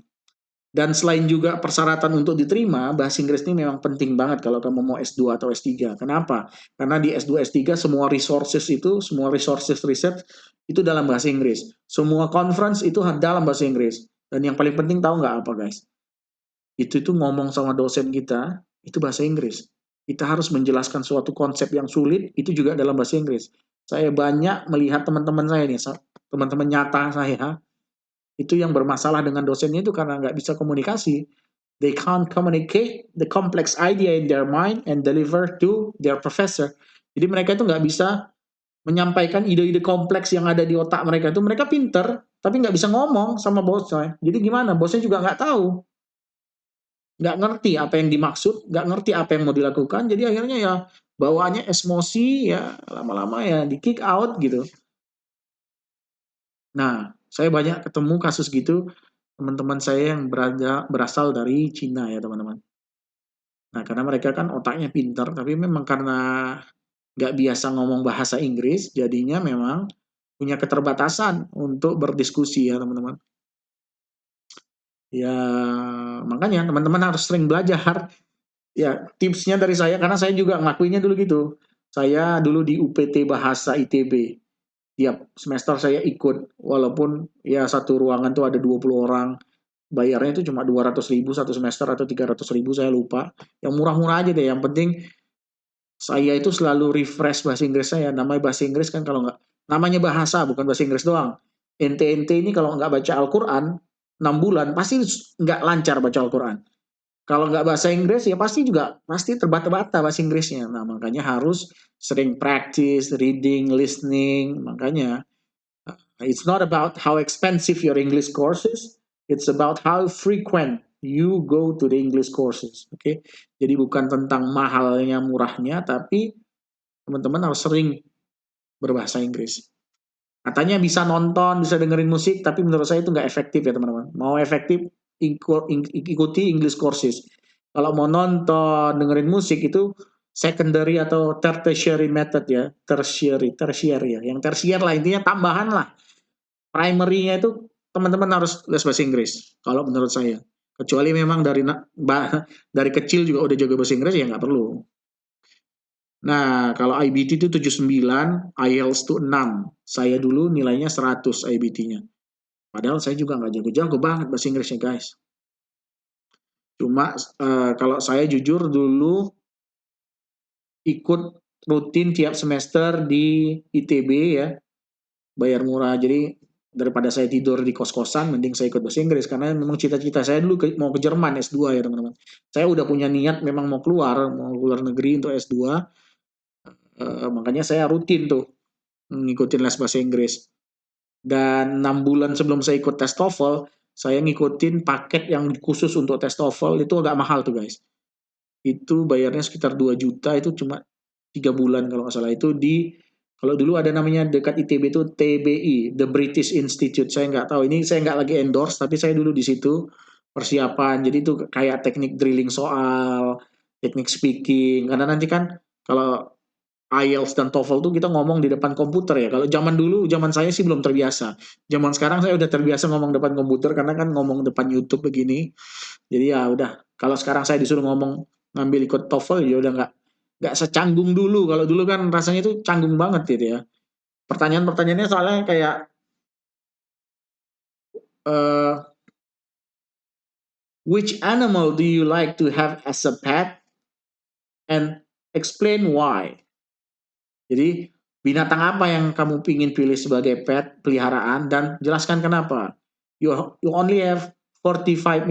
Dan selain juga persyaratan untuk diterima, bahasa Inggris ini memang penting banget kalau kamu mau S2 atau S3. Kenapa? Karena di S2, S3 semua resources itu, semua resources research itu dalam bahasa Inggris. Semua conference itu dalam bahasa Inggris. Dan yang paling penting tahu nggak apa guys? Itu ngomong sama dosen kita, itu bahasa Inggris. Kita harus menjelaskan suatu konsep yang sulit, itu juga dalam bahasa Inggris. Saya banyak melihat teman-teman saya nih, teman-teman nyata saya, itu yang bermasalah dengan dosennya itu karena nggak bisa komunikasi. They can't communicate the complex idea in their mind and deliver to their professor. Jadi mereka itu nggak bisa menyampaikan ide-ide kompleks yang ada di otak mereka itu. Mereka pinter, tapi nggak bisa ngomong sama bosnya. Jadi gimana? Bosnya juga nggak tahu. Nggak ngerti apa yang dimaksud, nggak ngerti apa yang mau dilakukan. Jadi akhirnya ya bawaannya emosi, ya lama-lama ya di kick out gitu. Nah, saya banyak ketemu kasus gitu, teman-teman saya yang berasal dari Cina ya teman-teman. Nah, karena mereka kan otaknya pintar, tapi memang karena nggak biasa ngomong bahasa Inggris, jadinya memang punya keterbatasan untuk berdiskusi ya teman-teman. Ya, makanya teman-teman harus sering belajar. Ya, tipsnya dari saya, karena saya juga ngelakuinnya dulu gitu. Saya dulu di UPT Bahasa ITB. Tiap semester saya ikut, walaupun ya satu ruangan tuh ada 20 orang, bayarnya itu cuma 200.000 satu semester atau 300.000 saya lupa. Yang murah-murah aja deh, yang penting saya itu selalu refresh bahasa Inggris saya. Namanya bahasa Inggris kan kalau nggak, namanya bahasa bukan bahasa Inggris doang. Ente-ente ini kalau nggak baca Al-Quran 6 bulan pasti nggak lancar baca Al-Quran. Kalau nggak bahasa Inggris ya pasti terbata-bata bahasa Inggrisnya. Nah makanya harus sering practice, reading, listening. Makanya it's not about how expensive your English courses, it's about how frequent you go to the English courses. Oke, okay? Jadi bukan tentang mahalnya, murahnya, tapi teman-teman harus sering berbahasa Inggris. Katanya bisa nonton, bisa dengerin musik, tapi menurut saya itu nggak efektif ya teman-teman. Mau efektif, ikuti English courses. Kalau mau nonton, dengerin musik itu secondary atau tertiary method ya, tertiary ya. Yang tertiary lah intinya tambahan lah. primary-nya itu teman-teman harus les bahasa Inggris kalau menurut saya. Kecuali memang dari kecil juga udah jago bahasa Inggris ya nggak perlu. Nah, kalau IBT itu 79, IELTS itu 6. Saya dulu nilainya 100 IBT-nya. Padahal saya juga nggak jago-jago banget bahasa Inggrisnya, guys. Cuma kalau saya jujur dulu ikut rutin tiap semester di ITB ya, bayar murah. Jadi daripada saya tidur di kos-kosan, mending saya ikut bahasa Inggris karena memang cita-cita saya dulu mau ke Jerman S2 ya teman-teman. Saya udah punya niat memang mau keluar negeri untuk S2. Makanya saya rutin tuh ngikutin les bahasa Inggris. Dan 6 bulan sebelum saya ikut tes TOEFL, saya ngikutin paket yang khusus untuk tes TOEFL, itu agak mahal tuh guys. Itu bayarnya sekitar 2 juta, itu cuma 3 bulan kalau nggak salah. Itu kalau dulu ada namanya dekat ITB itu TBI, The British Institute. Saya nggak tahu, ini saya nggak lagi endorse, tapi saya dulu di situ persiapan. Jadi itu kayak teknik drilling soal, teknik speaking. Karena nanti kan kalau IELTS dan TOEFL tuh kita ngomong di depan komputer ya. Kalau zaman dulu, zaman saya sih belum terbiasa. Zaman sekarang saya udah terbiasa ngomong depan komputer karena kan ngomong depan YouTube begini. Jadi ya udah. Kalau sekarang saya disuruh ngomong ngambil ikut TOEFL ya udah nggak secanggung dulu. Kalau dulu kan rasanya itu canggung banget gitu ya. Pertanyaan-pertanyaannya soalnya kayak uh, which animal do you like to have as a pet and explain why. Jadi binatang apa yang kamu ingin pilih sebagai pet peliharaan dan jelaskan kenapa. You only have 45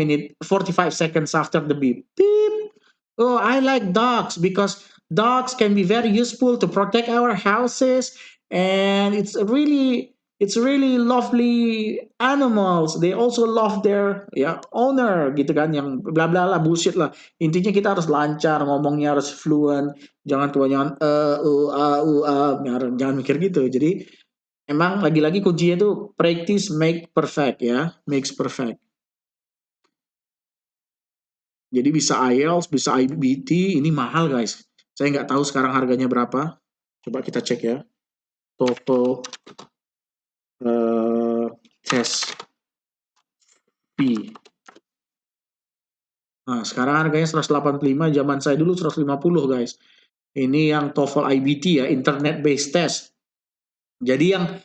seconds after the beep. Beep. Oh, I like dogs because dogs can be very useful to protect our houses, and it's really lovely animals. They also love their ya owner gitu kan, yang bla bla lah, bullshit lah. Intinya kita harus lancar ngomongnya, harus fluent, jangan kebanyakan jangan mikir gitu. Jadi emang lagi-lagi kuncinya itu practice make perfect ya, makes perfect. Jadi bisa IELTS, bisa IBT, ini mahal guys. Saya nggak tahu sekarang harganya berapa. Coba kita cek ya. TOEFL test fee. Nah, sekarang harganya 185, zaman saya dulu 150 guys. Ini yang TOEFL IBT ya, internet based test. Jadi yang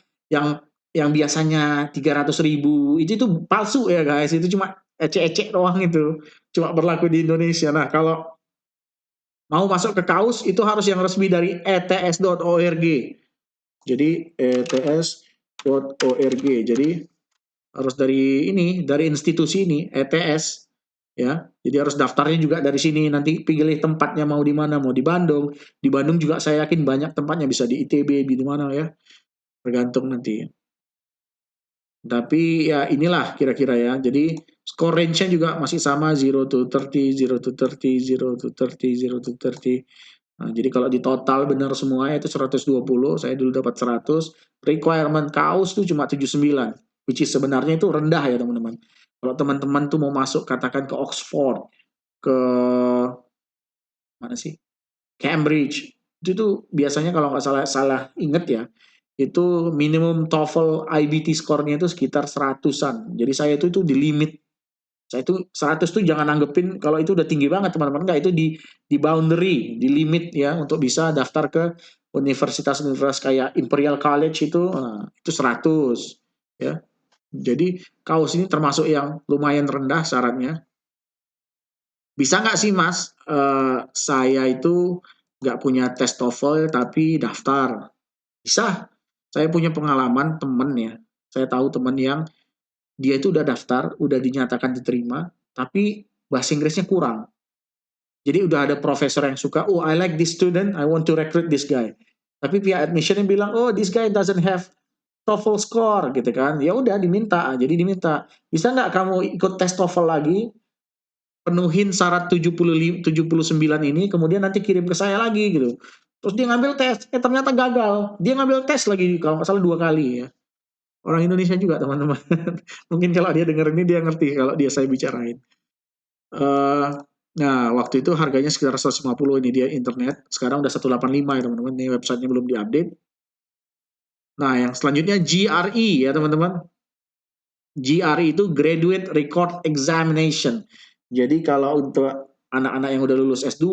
yang biasanya 300.000 itu tuh palsu ya guys. Itu cuma ecek-ecek doang itu. Cuma berlaku di Indonesia. Nah, kalau mau masuk ke KAUS itu harus yang resmi dari ets.org. Jadi ets.org. Jadi harus dari institusi ini, ETS ya. Jadi harus daftarnya juga dari sini. Nanti pilih tempatnya mau di mana, mau di Bandung. Di Bandung juga saya yakin banyak tempatnya, bisa di ITB, di mana ya. Tergantung nanti. Tapi ya inilah kira-kira ya. Jadi score range-nya juga masih sama 0 to 30, 0 to 30, 0 to 30, 0 to 30. Nah, jadi kalau di total benar semua itu 120, saya dulu dapat 100. Requirement KAUS tuh cuma 79, which is sebenarnya itu rendah ya teman-teman. Kalau teman-teman tuh mau masuk katakan ke Oxford, ke mana sih? Cambridge. Itu tuh biasanya kalau nggak salah salah inget ya, itu minimum TOEFL IBT skornya itu sekitar 100-an. Jadi saya itu di limit. Saya itu 100 tuh jangan anggapin kalau itu udah tinggi banget teman-teman. Enggak, itu di boundary, di limit ya untuk bisa daftar ke universitas-universitas kayak Imperial College itu, itu 100 ya. Jadi kaus ini termasuk yang lumayan rendah syaratnya. Bisa nggak sih Mas, saya itu nggak punya tes TOEFL tapi daftar? Bisa. Saya punya pengalaman temen ya. Saya tahu temen yang dia itu udah daftar, udah dinyatakan diterima, tapi bahasa Inggrisnya kurang. Jadi udah ada profesor yang suka, oh I like this student, I want to recruit this guy. Tapi pihak admission yang bilang, oh this guy doesn't have TOEFL score gitu kan. Ya udah diminta, jadi diminta. Bisa nggak kamu ikut tes TOEFL lagi, penuhin syarat 79 ini, kemudian nanti kirim ke saya lagi gitu. Terus dia ngambil tes, ternyata gagal. Dia ngambil tes lagi, kalau nggak salah 2 kali ya. Orang Indonesia juga teman-teman. Mungkin kalau dia denger ini dia ngerti kalau dia saya bicarain. Nah waktu itu harganya sekitar 150 ini dia internet. Sekarang udah 185 ya teman-teman. Ini websitenya belum diupdate. Nah yang selanjutnya GRE ya teman-teman. GRE itu Graduate Record Examination. Jadi kalau untuk anak-anak yang udah lulus S2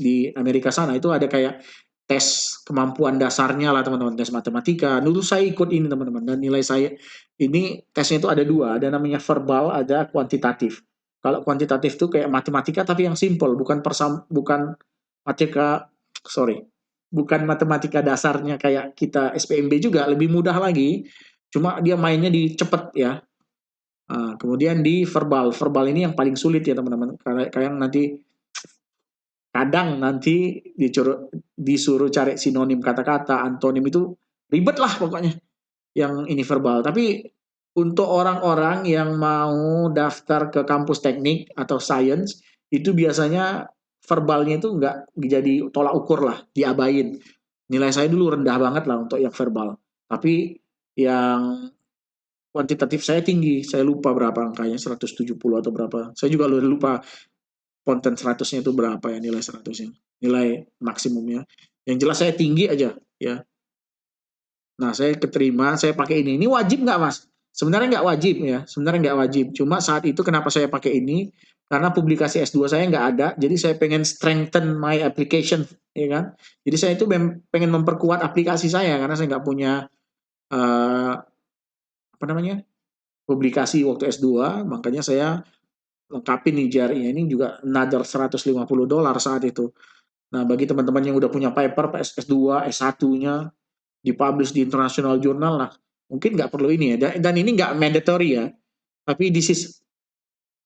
di Amerika sana itu ada kayak tes kemampuan dasarnya lah teman-teman, tes matematika. Dulu saya ikut ini teman-teman, dan nilai saya ini tesnya itu ada dua, ada namanya verbal, ada kuantitatif. Kalau kuantitatif itu kayak matematika tapi yang simple, bukan matematika, sorry, bukan matematika dasarnya kayak kita SPMB, juga lebih mudah lagi. Cuma dia mainnya di cepet ya. Nah, kemudian di verbal, verbal ini yang paling sulit ya teman-teman. Karena kayak nanti kadang nanti disuruh cari sinonim kata-kata, antonim, itu ribet lah pokoknya yang ini verbal. Tapi untuk orang-orang yang mau daftar ke kampus teknik atau science, itu biasanya verbalnya itu nggak jadi tolak ukur lah, diabain. Nilai saya dulu rendah banget lah untuk yang verbal. Tapi yang kuantitatif saya tinggi, saya lupa berapa angkanya, 170 atau berapa. Saya juga lupa konten 100-nya itu berapa ya, nilai 100-nya. Nilai maksimumnya. Yang jelas saya tinggi aja ya. Nah, saya keterima, saya pakai ini. Ini wajib nggak, Mas? Sebenarnya nggak wajib ya, sebenarnya nggak wajib. Cuma saat itu kenapa saya pakai ini? Karena publikasi S2 saya nggak ada, jadi saya pengen strengthen my application, ya kan? Jadi saya itu pengen memperkuat aplikasi saya, karena saya nggak punya apa namanya, publikasi waktu S2, makanya saya lengkapin nih JRE-nya ini juga another $150 saat itu. Nah, bagi teman-teman yang udah punya paper S2, S1-nya dipublish di international journal lah, mungkin nggak perlu ini ya. Dan ini nggak mandatory ya, tapi this is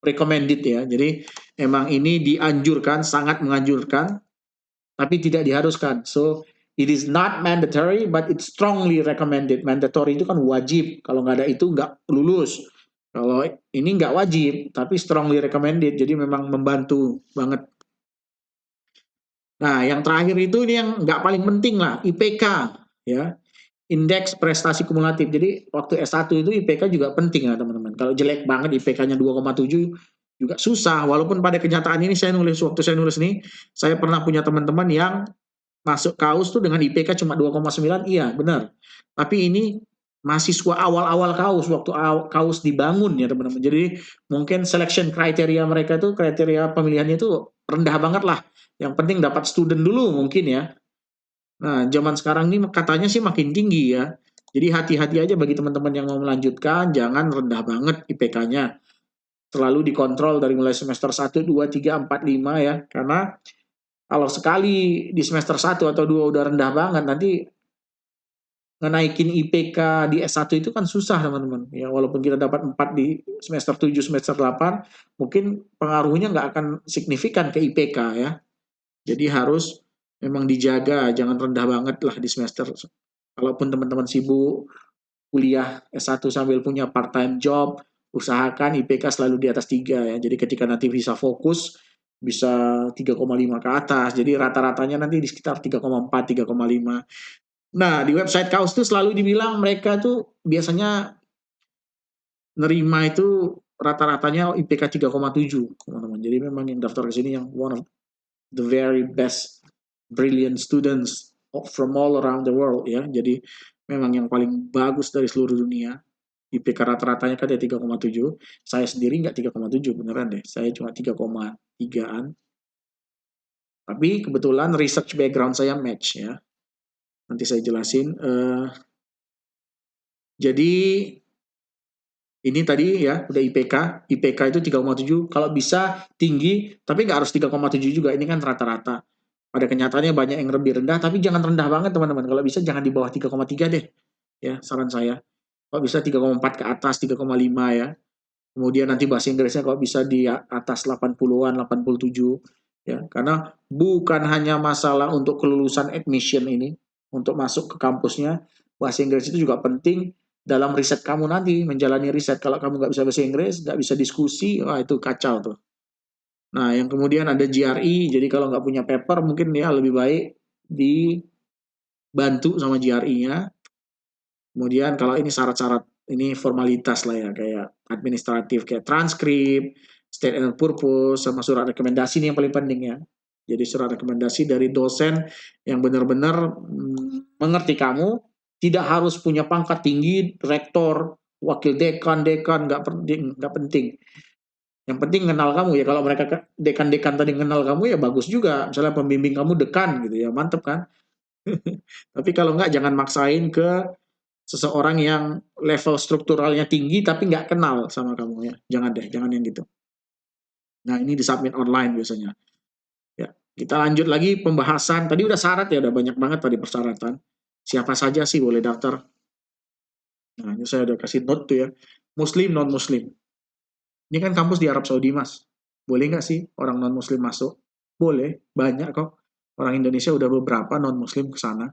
recommended ya. Jadi emang ini dianjurkan, sangat menganjurkan, tapi tidak diharuskan. So it is not mandatory, but it's strongly recommended. Mandatory itu kan wajib, kalau nggak ada itu nggak lulus. Kalau ini nggak wajib, tapi strongly recommended, jadi memang membantu banget. Nah, yang terakhir itu ini yang nggak paling penting lah, IPK ya, indeks prestasi kumulatif. Jadi waktu S1 itu IPK juga penting ya teman-teman. Kalau jelek banget IPK-nya 2,7 juga susah. Walaupun pada kenyataan ini waktu saya nulis nih, saya pernah punya teman-teman yang masuk KAUS tuh dengan IPK cuma 2,9, iya benar. Tapi ini mahasiswa awal-awal KAUS, waktu KAUS dibangun ya teman-teman. Jadi mungkin selection kriteria mereka tuh, kriteria pemilihannya itu rendah banget lah. Yang penting dapat student dulu mungkin ya. Nah, zaman sekarang ini katanya sih makin tinggi ya. Jadi hati-hati aja bagi teman-teman yang mau melanjutkan, jangan rendah banget IPK-nya. Selalu dikontrol dari mulai semester 1, 2, 3, 4, 5 ya. Karena kalau sekali di semester 1 atau 2 udah rendah banget, nanti ngenaikin IPK di S1 itu kan susah teman-teman. Ya, walaupun kita dapat 4 di semester 7, semester 8, mungkin pengaruhnya nggak akan signifikan ke IPK ya. Jadi harus memang dijaga, jangan rendah banget lah di semester. Kalaupun teman-teman sibuk kuliah S1 sambil punya part-time job, usahakan IPK selalu di atas 3 ya. Jadi ketika nanti bisa fokus, bisa 3,5 ke atas. Jadi rata-ratanya nanti di sekitar 3,4, 3,5. Nah, di website Kaus tuh selalu dibilang mereka tuh biasanya nerima itu rata-ratanya IPK 3,7, teman-teman. Jadi memang yang daftar ke sini yang one of the very best brilliant students from all around the world ya. Jadi memang yang paling bagus dari seluruh dunia. IPK rata-ratanya kan ya 3,7. Saya sendiri nggak 3,7 beneran deh. Saya cuma 3,3-an. Tapi kebetulan research background saya match ya. Nanti saya jelasin. Jadi ini tadi ya udah IPK. IPK itu 3,7. Kalau bisa tinggi, tapi nggak harus 3,7 juga. Ini kan rata-rata. Pada kenyataannya banyak yang lebih rendah, tapi jangan rendah banget teman-teman. Kalau bisa jangan di bawah 3,3 deh. Ya, saran saya. Kalau bisa 3,4 ke atas, 3,5 ya. Kemudian nanti bahasa Inggrisnya kalau bisa di atas 80-an, 87 ya. Karena bukan hanya masalah untuk kelulusan admission ini, untuk masuk ke kampusnya, bahasa Inggris itu juga penting dalam riset kamu nanti, menjalani riset. Kalau kamu nggak bisa bahasa Inggris, nggak bisa diskusi, wah itu kacau tuh. Nah, yang kemudian ada GRE, jadi kalau nggak punya paper, mungkin ya lebih baik dibantu sama GRE-nya. Kemudian kalau ini syarat-syarat, ini formalitas lah ya, kayak administratif, kayak transkrip, state and purpose, sama surat rekomendasi ini yang paling penting ya. Jadi surat rekomendasi dari dosen yang benar-benar mengerti kamu, tidak harus punya pangkat tinggi, rektor, wakil dekan, nggak penting. Yang penting kenal kamu ya. Kalau mereka dekan-dekan tadi kenal kamu ya bagus juga. Misalnya pembimbing kamu dekan gitu ya, mantep kan. Tapi kalau nggak jangan maksain ke seseorang yang level strukturalnya tinggi tapi nggak kenal sama kamu ya. Jangan deh, jangan yang gitu. Nah ini disubmit online biasanya. Ya, kita lanjut lagi pembahasan. Tadi udah syarat ya, udah banyak banget tadi persyaratan. Siapa saja sih boleh daftar. Nah ini saya udah kasih note tuh ya. Muslim, non-Muslim. Ini kan kampus di Arab Saudi mas. Boleh nggak sih orang non-Muslim masuk? Boleh, banyak kok. Orang Indonesia udah beberapa non-Muslim ke sana.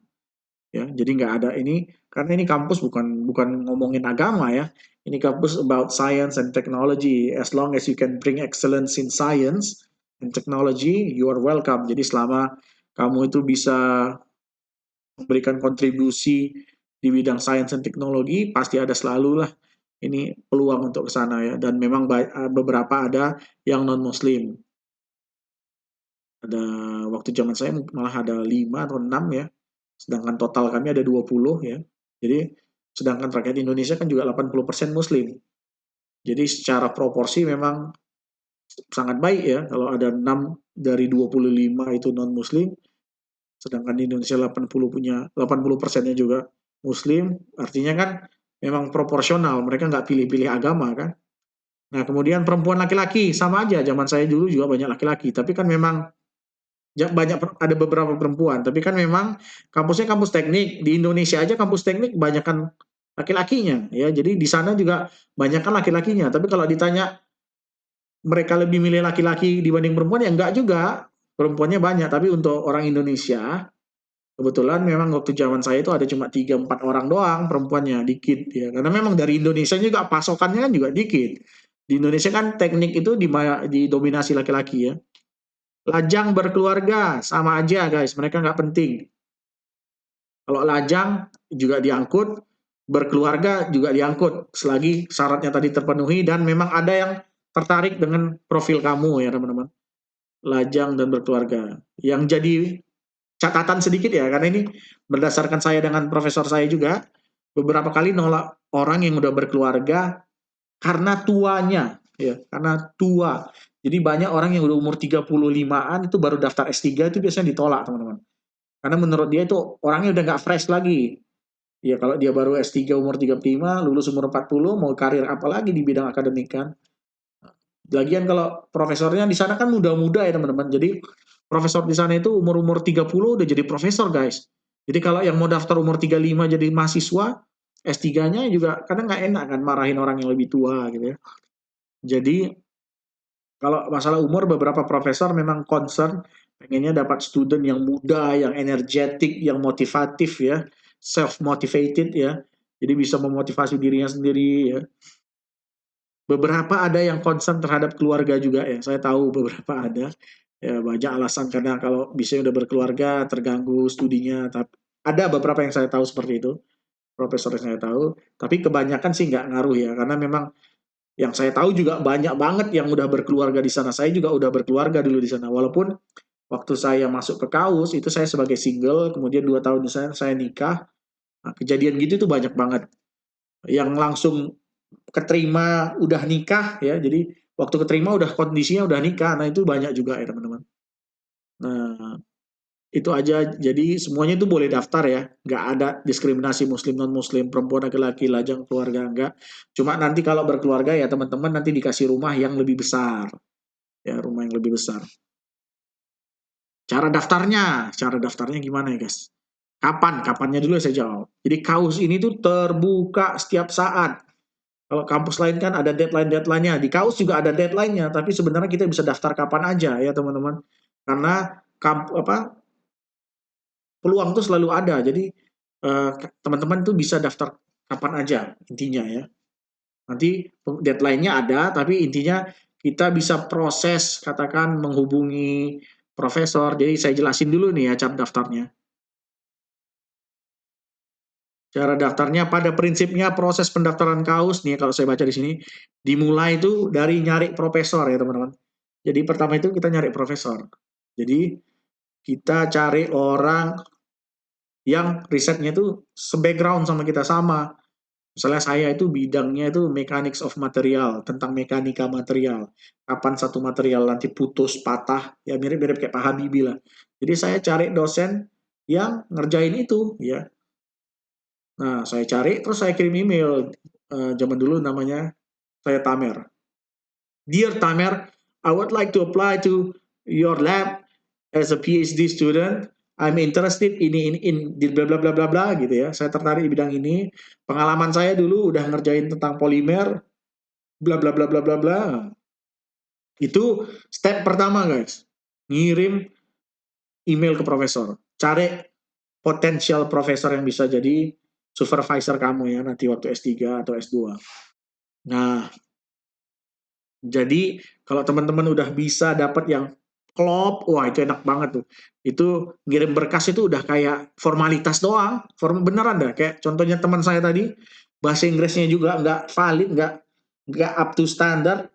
Ya, jadi nggak ada ini karena ini kampus bukan bukan ngomongin agama ya. Ini kampus about science and technology. As long as you can bring excellence in science and technology, you are welcome. Jadi selama kamu itu bisa memberikan kontribusi di bidang sains dan teknologi, pasti ada selalu lah ini peluang untuk ke sana ya. Dan memang beberapa ada yang non Muslim. Ada waktu zaman saya malah ada 5 atau 6 ya. Sedangkan total kami ada 20 ya. Jadi sedangkan rakyat Indonesia kan juga 80% Muslim. Jadi secara proporsi memang sangat baik ya kalau ada 6 dari 25 itu non Muslim, sedangkan di Indonesia 80 punya 80%-nya juga Muslim, artinya kan memang proporsional, mereka nggak pilih-pilih agama kan. Nah kemudian perempuan laki-laki sama aja, zaman saya dulu juga banyak laki-laki, tapi kan memang banyak ada beberapa perempuan, tapi kan memang kampusnya kampus teknik di Indonesia aja kampus teknik banyakkan laki-lakinya ya, jadi di sana juga banyakkan laki-lakinya. Tapi kalau ditanya mereka lebih milih laki-laki dibanding perempuan ya enggak juga, perempuannya banyak. Tapi untuk orang Indonesia kebetulan memang waktu zaman saya itu ada cuma 3-4 orang doang perempuannya, dikit ya. Karena memang dari Indonesia juga pasokannya kan juga dikit. Di Indonesia kan teknik itu didominasi laki-laki ya. Lajang berkeluarga sama aja guys, mereka nggak penting. Kalau lajang juga diangkut, berkeluarga juga diangkut selagi syaratnya tadi terpenuhi dan memang ada yang tertarik dengan profil kamu ya teman-teman. Lajang dan berkeluarga. Yang jadi catatan sedikit ya, karena ini berdasarkan saya dengan profesor saya juga, beberapa kali nolak orang yang udah berkeluarga karena tuanya, ya, karena tua. Jadi banyak orang yang udah umur 35-an itu baru daftar S3 itu biasanya ditolak, teman-teman. Karena menurut dia itu orangnya udah nggak fresh lagi. Ya kalau dia baru S3 umur 35, lulus umur 40, mau karir apa lagi di bidang akademik kan? Lagian kalau profesornya di sana kan muda-muda ya teman-teman. Jadi profesor di sana itu umur-umur 30 udah jadi profesor guys. Jadi kalau yang mau daftar umur 35 jadi mahasiswa, S3-nya juga kadang nggak enak kan marahin orang yang lebih tua gitu ya. Jadi kalau masalah umur beberapa profesor memang concern pengennya dapat student yang muda, yang energetik, yang motivatif ya, self motivated ya. Jadi bisa memotivasi dirinya sendiri ya. Beberapa ada yang concern terhadap keluarga juga ya, saya tahu beberapa ada, ya banyak alasan karena kalau bisa udah berkeluarga terganggu studinya, tapi ada beberapa yang saya tahu seperti itu, profesor yang saya tahu, tapi kebanyakan sih nggak ngaruh ya, karena memang yang saya tahu juga banyak banget yang udah berkeluarga di sana, saya juga udah berkeluarga dulu di sana, walaupun waktu saya masuk ke KAUS itu saya sebagai single, kemudian 2 tahun di sana saya nikah, nah, kejadian gitu tuh banyak banget, yang langsung keterima udah nikah ya, jadi waktu keterima udah kondisinya udah nikah, nah itu banyak juga ya teman-teman. Nah itu aja, jadi semuanya itu boleh daftar ya, nggak ada diskriminasi muslim non muslim, perempuan laki-laki, lajang keluarga enggak. Cuma nanti kalau berkeluarga ya teman-teman nanti dikasih rumah yang lebih besar, ya rumah yang lebih besar. Cara daftarnya gimana ya guys? Kapannya dulu saya jawab. Jadi KAUS ini tuh terbuka setiap saat. Kalau kampus lain kan ada deadline-nya. Di KAUS juga ada deadline-nya, tapi sebenarnya kita bisa daftar kapan aja ya teman-teman. Karena peluang tuh selalu ada. Jadi teman-teman tuh bisa daftar kapan aja intinya ya. Nanti deadline-nya ada, tapi intinya kita bisa proses katakan menghubungi profesor. Jadi saya jelasin dulu nih ya cara daftarnya. Cara daftarnya pada prinsipnya proses pendaftaran KAUS nih kalau saya baca di sini dimulai itu dari nyari profesor ya teman-teman. Jadi pertama itu kita nyari profesor. Jadi kita cari orang yang risetnya itu sebackground sama kita sama. Misalnya saya itu bidangnya itu mechanics of material, tentang mekanika material. Kapan satu material nanti putus, patah, ya mirip-mirip kayak Pak Habibie lah. Jadi saya cari dosen yang ngerjain itu, ya. Nah, saya cari, terus saya kirim email. Zaman dulu namanya saya Tamer. Dear Tamer, I would like to apply to your lab as a PhD student. I'm interested in bla bla bla bla bla gitu ya. Saya tertarik di bidang ini. Pengalaman saya dulu udah ngerjain tentang polimer bla bla bla bla bla bla. Itu step pertama, guys. Ngirim email ke profesor. Cari potensial profesor yang bisa jadi supervisor kamu ya nanti waktu S3 atau S2. Nah, jadi kalau teman-teman udah bisa dapat yang klop, wah itu enak banget tuh. Itu ngirim berkas itu udah kayak formalitas doang, beneran dah. Kayak contohnya teman saya tadi, bahasa Inggrisnya juga nggak valid, nggak up to standard,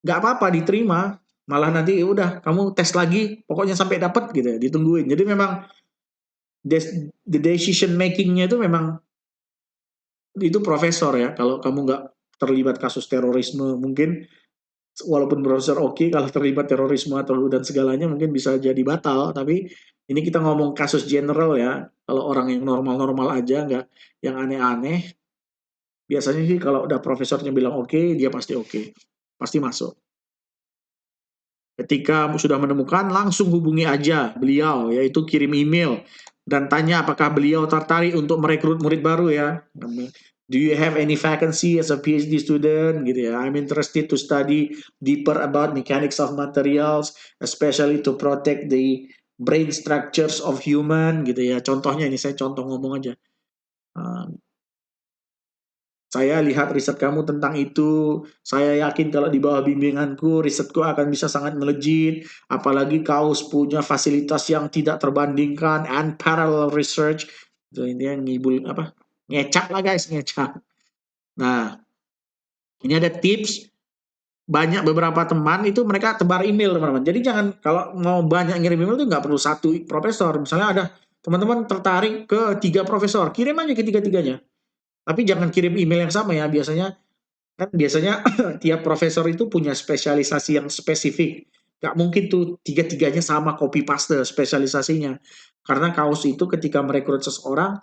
nggak apa-apa diterima. Malah nanti ya udah kamu tes lagi, pokoknya sampai dapat gitu ya, ditungguin. Jadi memang the decision makingnya itu memang itu profesor ya. Kalau kamu nggak terlibat kasus terorisme mungkin walaupun browser oke, kalau terlibat terorisme atau dan segalanya mungkin bisa jadi batal, tapi ini kita ngomong kasus general ya. Kalau orang yang normal-normal aja, nggak yang aneh-aneh, biasanya sih kalau udah profesornya bilang oke, dia pasti oke, pasti masuk. Ketika sudah menemukan, langsung hubungi aja beliau, yaitu kirim email dan tanya apakah beliau tertarik untuk merekrut murid baru ya. Do you have any vacancy as a PhD student gitu ya. I'm interested to study deeper about mechanics of materials, especially to protect the brain structures of human gitu ya. Contohnya ini saya contoh ngomong aja. Uh, saya lihat riset kamu tentang itu. Saya yakin kalau di bawah bimbinganku, risetku akan bisa sangat melejit. Apalagi kau punya fasilitas yang tidak terbandingkan, and parallel research. Itu ini yang ngibul apa? Ngecak lah guys, ngecak. Nah, ini ada tips. Banyak beberapa teman itu mereka tebar email teman-teman. Jadi jangan kalau mau banyak ngirim email itu nggak perlu satu profesor. Misalnya ada teman-teman tertarik ke 3 profesor, kirim aja ke tiga-tiganya. Tapi jangan kirim email yang sama ya. Biasanya tiap profesor itu punya spesialisasi yang spesifik. Gak mungkin tuh tiga-tiganya sama copy paste spesialisasinya. Karena kaos itu ketika merekrut seseorang,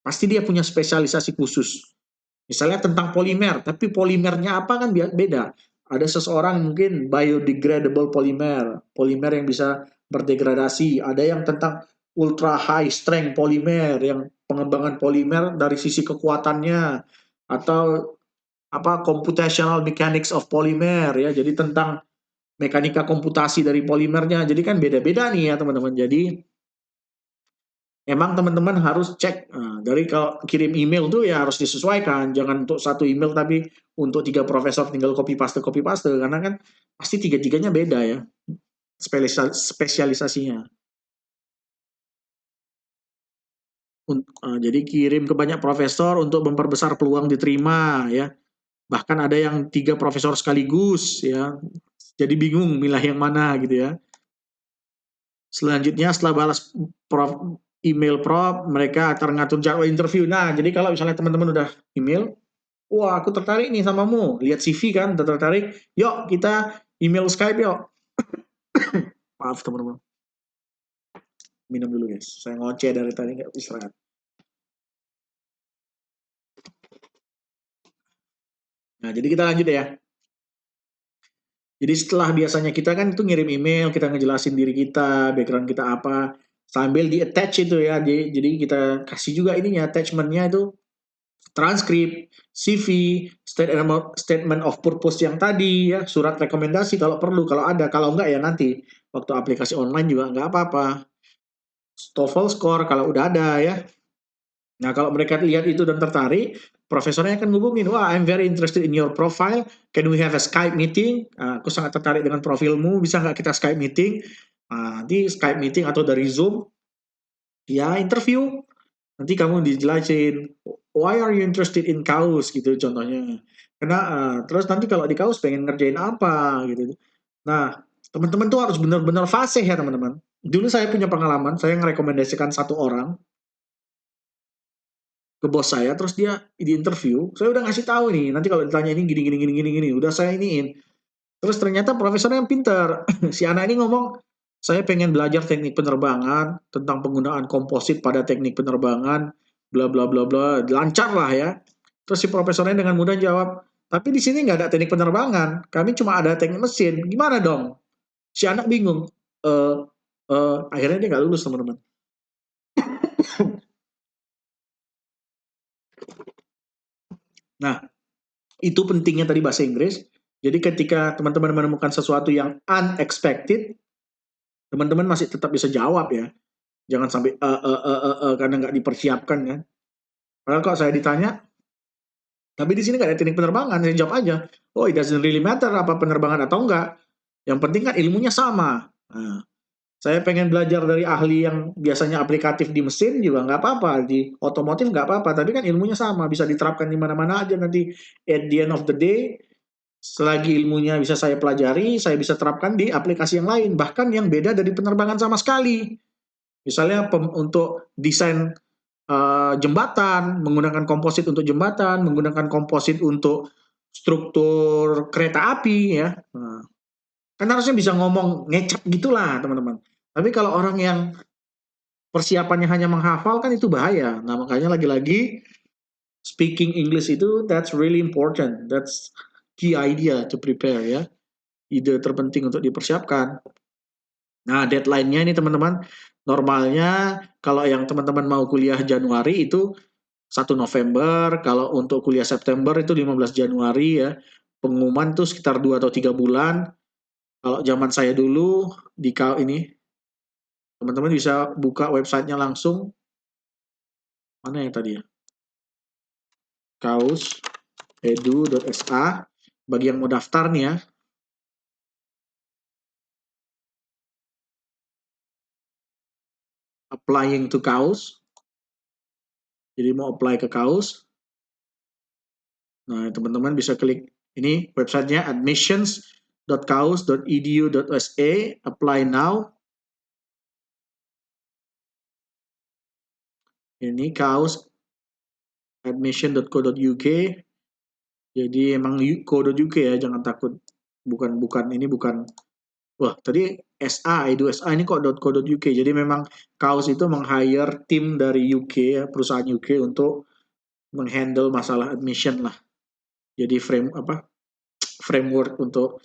pasti dia punya spesialisasi khusus. Misalnya tentang polimer, tapi polimernya apa kan beda. Ada seseorang mungkin biodegradable polimer, polimer yang bisa berdegradasi. Ada yang tentang ultra high strength polimer, yang pengembangan polimer dari sisi kekuatannya, atau apa computational mechanics of polymer ya. Jadi tentang mekanika komputasi dari polimernya. Jadi kan beda-beda nih ya teman-teman. Jadi emang teman-teman harus cek. Nah, dari kalau kirim email tuh ya harus disesuaikan. Jangan untuk satu email tapi untuk 3 profesor tinggal copy paste karena kan pasti tiga-tiganya beda ya spesialisasinya. Jadi kirim ke banyak profesor untuk memperbesar peluang diterima ya. Bahkan ada yang 3 profesor sekaligus ya. Jadi bingung milah yang mana gitu ya. Selanjutnya setelah balas email Prof, mereka akan ngatur jadwal interview. Nah, jadi kalau misalnya teman-teman udah email, wah aku tertarik nih samamu, lihat CV kan, udah tertarik, yuk kita email Skype yuk. Maaf teman-teman, minum dulu guys, saya ngoceh dari tadi nggak istirahat. Nah, jadi kita lanjut ya. Jadi setelah biasanya kita kan itu ngirim email, kita ngejelasin diri kita, background kita apa, sambil di attach itu ya. Jadi kita kasih juga ininya attachmentnya itu transkrip, CV, statement of purpose yang tadi ya, surat rekomendasi kalau perlu, kalau ada, kalau enggak ya nanti waktu aplikasi online juga enggak apa-apa. TOEFL score kalau udah ada ya. Nah, kalau mereka lihat itu dan tertarik, profesornya akan ngubungin, wah, I'm very interested in your profile. Can we have a Skype meeting? Aku sangat tertarik dengan profilmu. Bisa nggak kita Skype meeting? Nanti Skype meeting atau dari Zoom, ya interview. Nanti kamu dijelasin, why are you interested in kaos gitu contohnya. Karena terus nanti kalau di kaos pengen ngerjain apa gitu. Nah, teman-teman tuh harus benar-benar fasih ya teman-teman. Dulu saya punya pengalaman, saya merekomendasikan satu orang ke bos saya, terus dia di interview, saya udah ngasih tahu nih, nanti kalau ditanya ini gini gini gini gini gini, udah saya iniin. Terus ternyata profesornya yang pinter. Si anak ini ngomong, saya pengen belajar teknik penerbangan, tentang penggunaan komposit pada teknik penerbangan, bla bla bla bla, lancar lah ya. Terus si profesornya dengan mudah jawab, tapi di sini nggak ada teknik penerbangan, kami cuma ada teknik mesin, gimana dong? Si anak bingung. Eh, akhirnya dia nggak lulus teman-teman. Nah, itu pentingnya tadi bahasa Inggris. Jadi ketika teman-teman menemukan sesuatu yang unexpected, teman-teman masih tetap bisa jawab ya. Jangan sampai karena nggak dipersiapkan kan. Padahal kalau saya ditanya, tapi di sini nggak ada teknik penerbangan, saya jawab aja. Oh, it doesn't really matter apa penerbangan atau enggak. Yang penting kan ilmunya sama. Nah, saya pengen belajar dari ahli yang biasanya aplikatif di mesin juga nggak apa-apa, di otomotif nggak apa-apa, tapi kan ilmunya sama, bisa diterapkan di mana-mana aja nanti at the end of the day, selagi ilmunya bisa saya pelajari, saya bisa terapkan di aplikasi yang lain, bahkan yang beda dari penerbangan sama sekali. Misalnya untuk desain jembatan, menggunakan komposit untuk jembatan, menggunakan komposit untuk struktur kereta api ya. Nah, kan harusnya bisa ngomong ngecap gitulah teman-teman. Tapi kalau orang yang persiapannya hanya menghafal kan itu bahaya. Nah makanya lagi-lagi speaking English itu that's really important. That's key idea to prepare ya. Ide terpenting untuk dipersiapkan. Nah deadline-nya ini teman-teman, normalnya kalau yang teman-teman mau kuliah Januari itu 1 November, kalau untuk kuliah September itu 15 Januari ya. Pengumuman tuh sekitar 2 atau 3 bulan. Kalau zaman saya dulu di ini, teman-teman bisa buka websitenya langsung. Mana yang tadi ya? kaus.edu.sa. Bagi yang mau daftar nih ya. Applying to kaus. Jadi mau apply ke kaus. Nah, teman-teman bisa klik ini websitenya admissions.kaus.edu.sa. Apply now. Ini kaus admission.co.uk. Jadi emang co.uk ya, jangan takut. Bukan ini bukan. Wah, tadi edu SA ini kok .co.uk. Jadi memang kaus itu meng-hire tim dari UK ya, perusahaan UK untuk menghandle masalah admission lah. Jadi framework untuk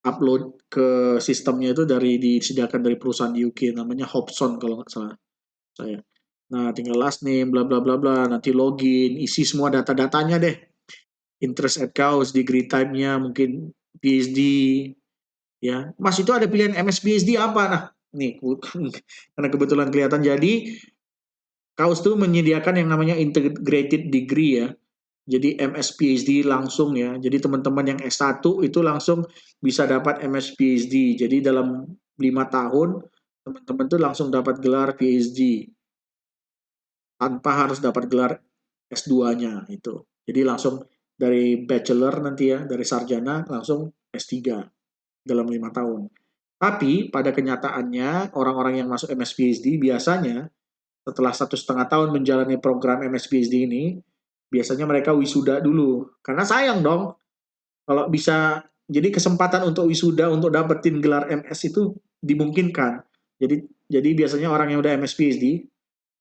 upload ke sistemnya itu disediakan dari perusahaan UK namanya Hobson kalau nggak salah saya. Nah, tinggal last name, bla bla bla bla, nanti login, isi semua data-datanya deh. Interest at Kaus, degree type-nya, mungkin PhD, ya. Mas itu ada pilihan MS PhD apa? Nah, nih, karena kebetulan kelihatan jadi, Kaus tuh menyediakan yang namanya integrated degree ya. Jadi MS PhD langsung ya. Jadi teman-teman yang S1 itu langsung bisa dapat MS PhD. Jadi dalam 5 tahun, teman-teman tuh langsung dapat gelar PhD. Tanpa harus dapat gelar S2-nya itu. Jadi langsung dari bachelor nanti ya, dari sarjana langsung S3 dalam 5 tahun. Tapi pada kenyataannya orang-orang yang masuk MS PhD biasanya setelah 1,5 tahun menjalani program MS PhD ini, biasanya mereka wisuda dulu. Karena sayang dong, kalau bisa, jadi kesempatan untuk wisuda untuk dapetin gelar MS itu dimungkinkan. Jadi biasanya orang yang udah MS PhD,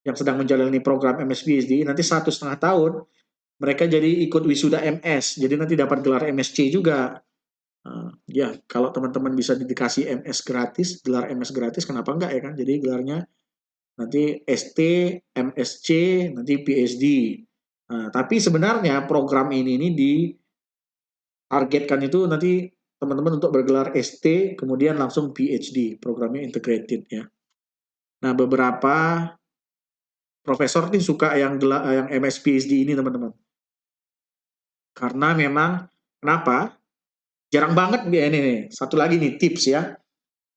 yang sedang menjalani program MS PhD, nanti 1,5 tahun mereka jadi ikut wisuda MS, jadi nanti dapat gelar MSc juga. Ya, kalau teman-teman bisa dikasih MS gratis, gelar MS gratis, kenapa enggak ya kan? Jadi gelarnya nanti ST, MSc, nanti PhD. Nah, tapi sebenarnya program ini ditargetkan itu nanti teman-teman untuk bergelar ST, kemudian langsung PhD, programnya integrated ya. Nah, beberapa profesor nih suka yang MS PhD ini teman-teman. Karena memang, kenapa? Jarang banget ini nih, satu lagi nih tips ya.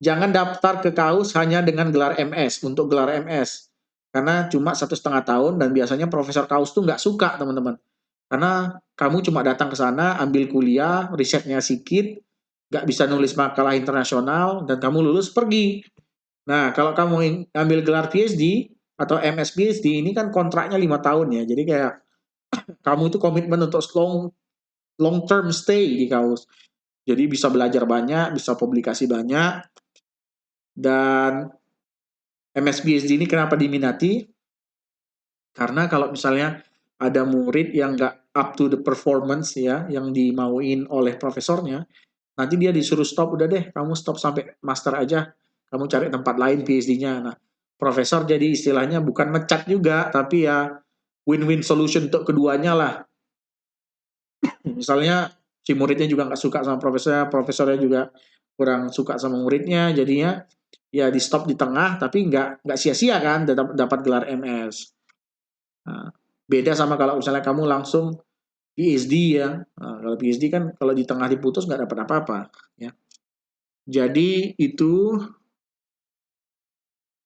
Jangan daftar ke kaus hanya dengan gelar MS, untuk gelar MS. Karena cuma 1,5 tahun dan biasanya profesor kaus tuh nggak suka teman-teman. Karena kamu cuma datang ke sana, ambil kuliah, risetnya sedikit, nggak bisa nulis makalah internasional, dan kamu lulus pergi. Nah, kalau kamu ambil gelar PhD, atau MSPhD ini kan kontraknya 5 tahun ya. Jadi kayak kamu itu komitmen untuk long term stay di kaus. Jadi bisa belajar banyak, bisa publikasi banyak, dan MSBSD ini kenapa diminati? Karena kalau misalnya ada murid yang nggak up to the performance ya, yang dimauin oleh profesornya, nanti dia disuruh stop, udah deh, kamu stop sampai master aja, kamu cari tempat lain PhD-nya. Nah, profesor jadi istilahnya bukan mecat juga, tapi ya win-win solution untuk keduanya lah. Misalnya si muridnya juga nggak suka sama profesornya, profesornya juga kurang suka sama muridnya, jadinya ya di stop di tengah, tapi nggak sia-sia kan dapat gelar MS. Nah, beda sama kalau misalnya kamu langsung PhD ya. Nah, kalau PhD kan kalau di tengah diputus nggak dapat apa-apa ya. Jadi itu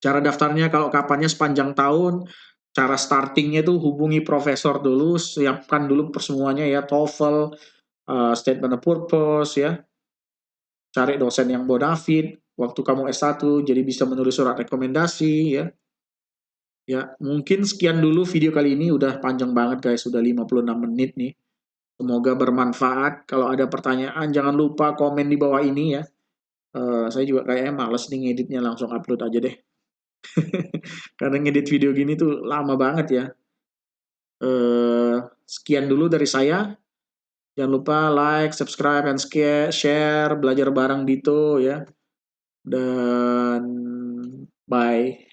cara daftarnya, kalau kapannya sepanjang tahun. Cara startingnya tuh hubungi profesor dulu, siapkan dulu persemuanya ya, TOEFL, statement of purpose ya, cari dosen yang bonafit waktu kamu S1 jadi bisa menulis surat rekomendasi ya. Ya, mungkin sekian dulu video kali ini, udah panjang banget guys, sudah 56 menit nih. Semoga bermanfaat. Kalau ada pertanyaan jangan lupa komen di bawah ini ya. Saya juga kayaknya males nih ngeditnya, langsung upload aja deh. Karena ngedit video gini tuh lama banget ya. Sekian dulu dari saya. Jangan lupa like, subscribe, and share. Belajar bareng Dito ya. Dan bye.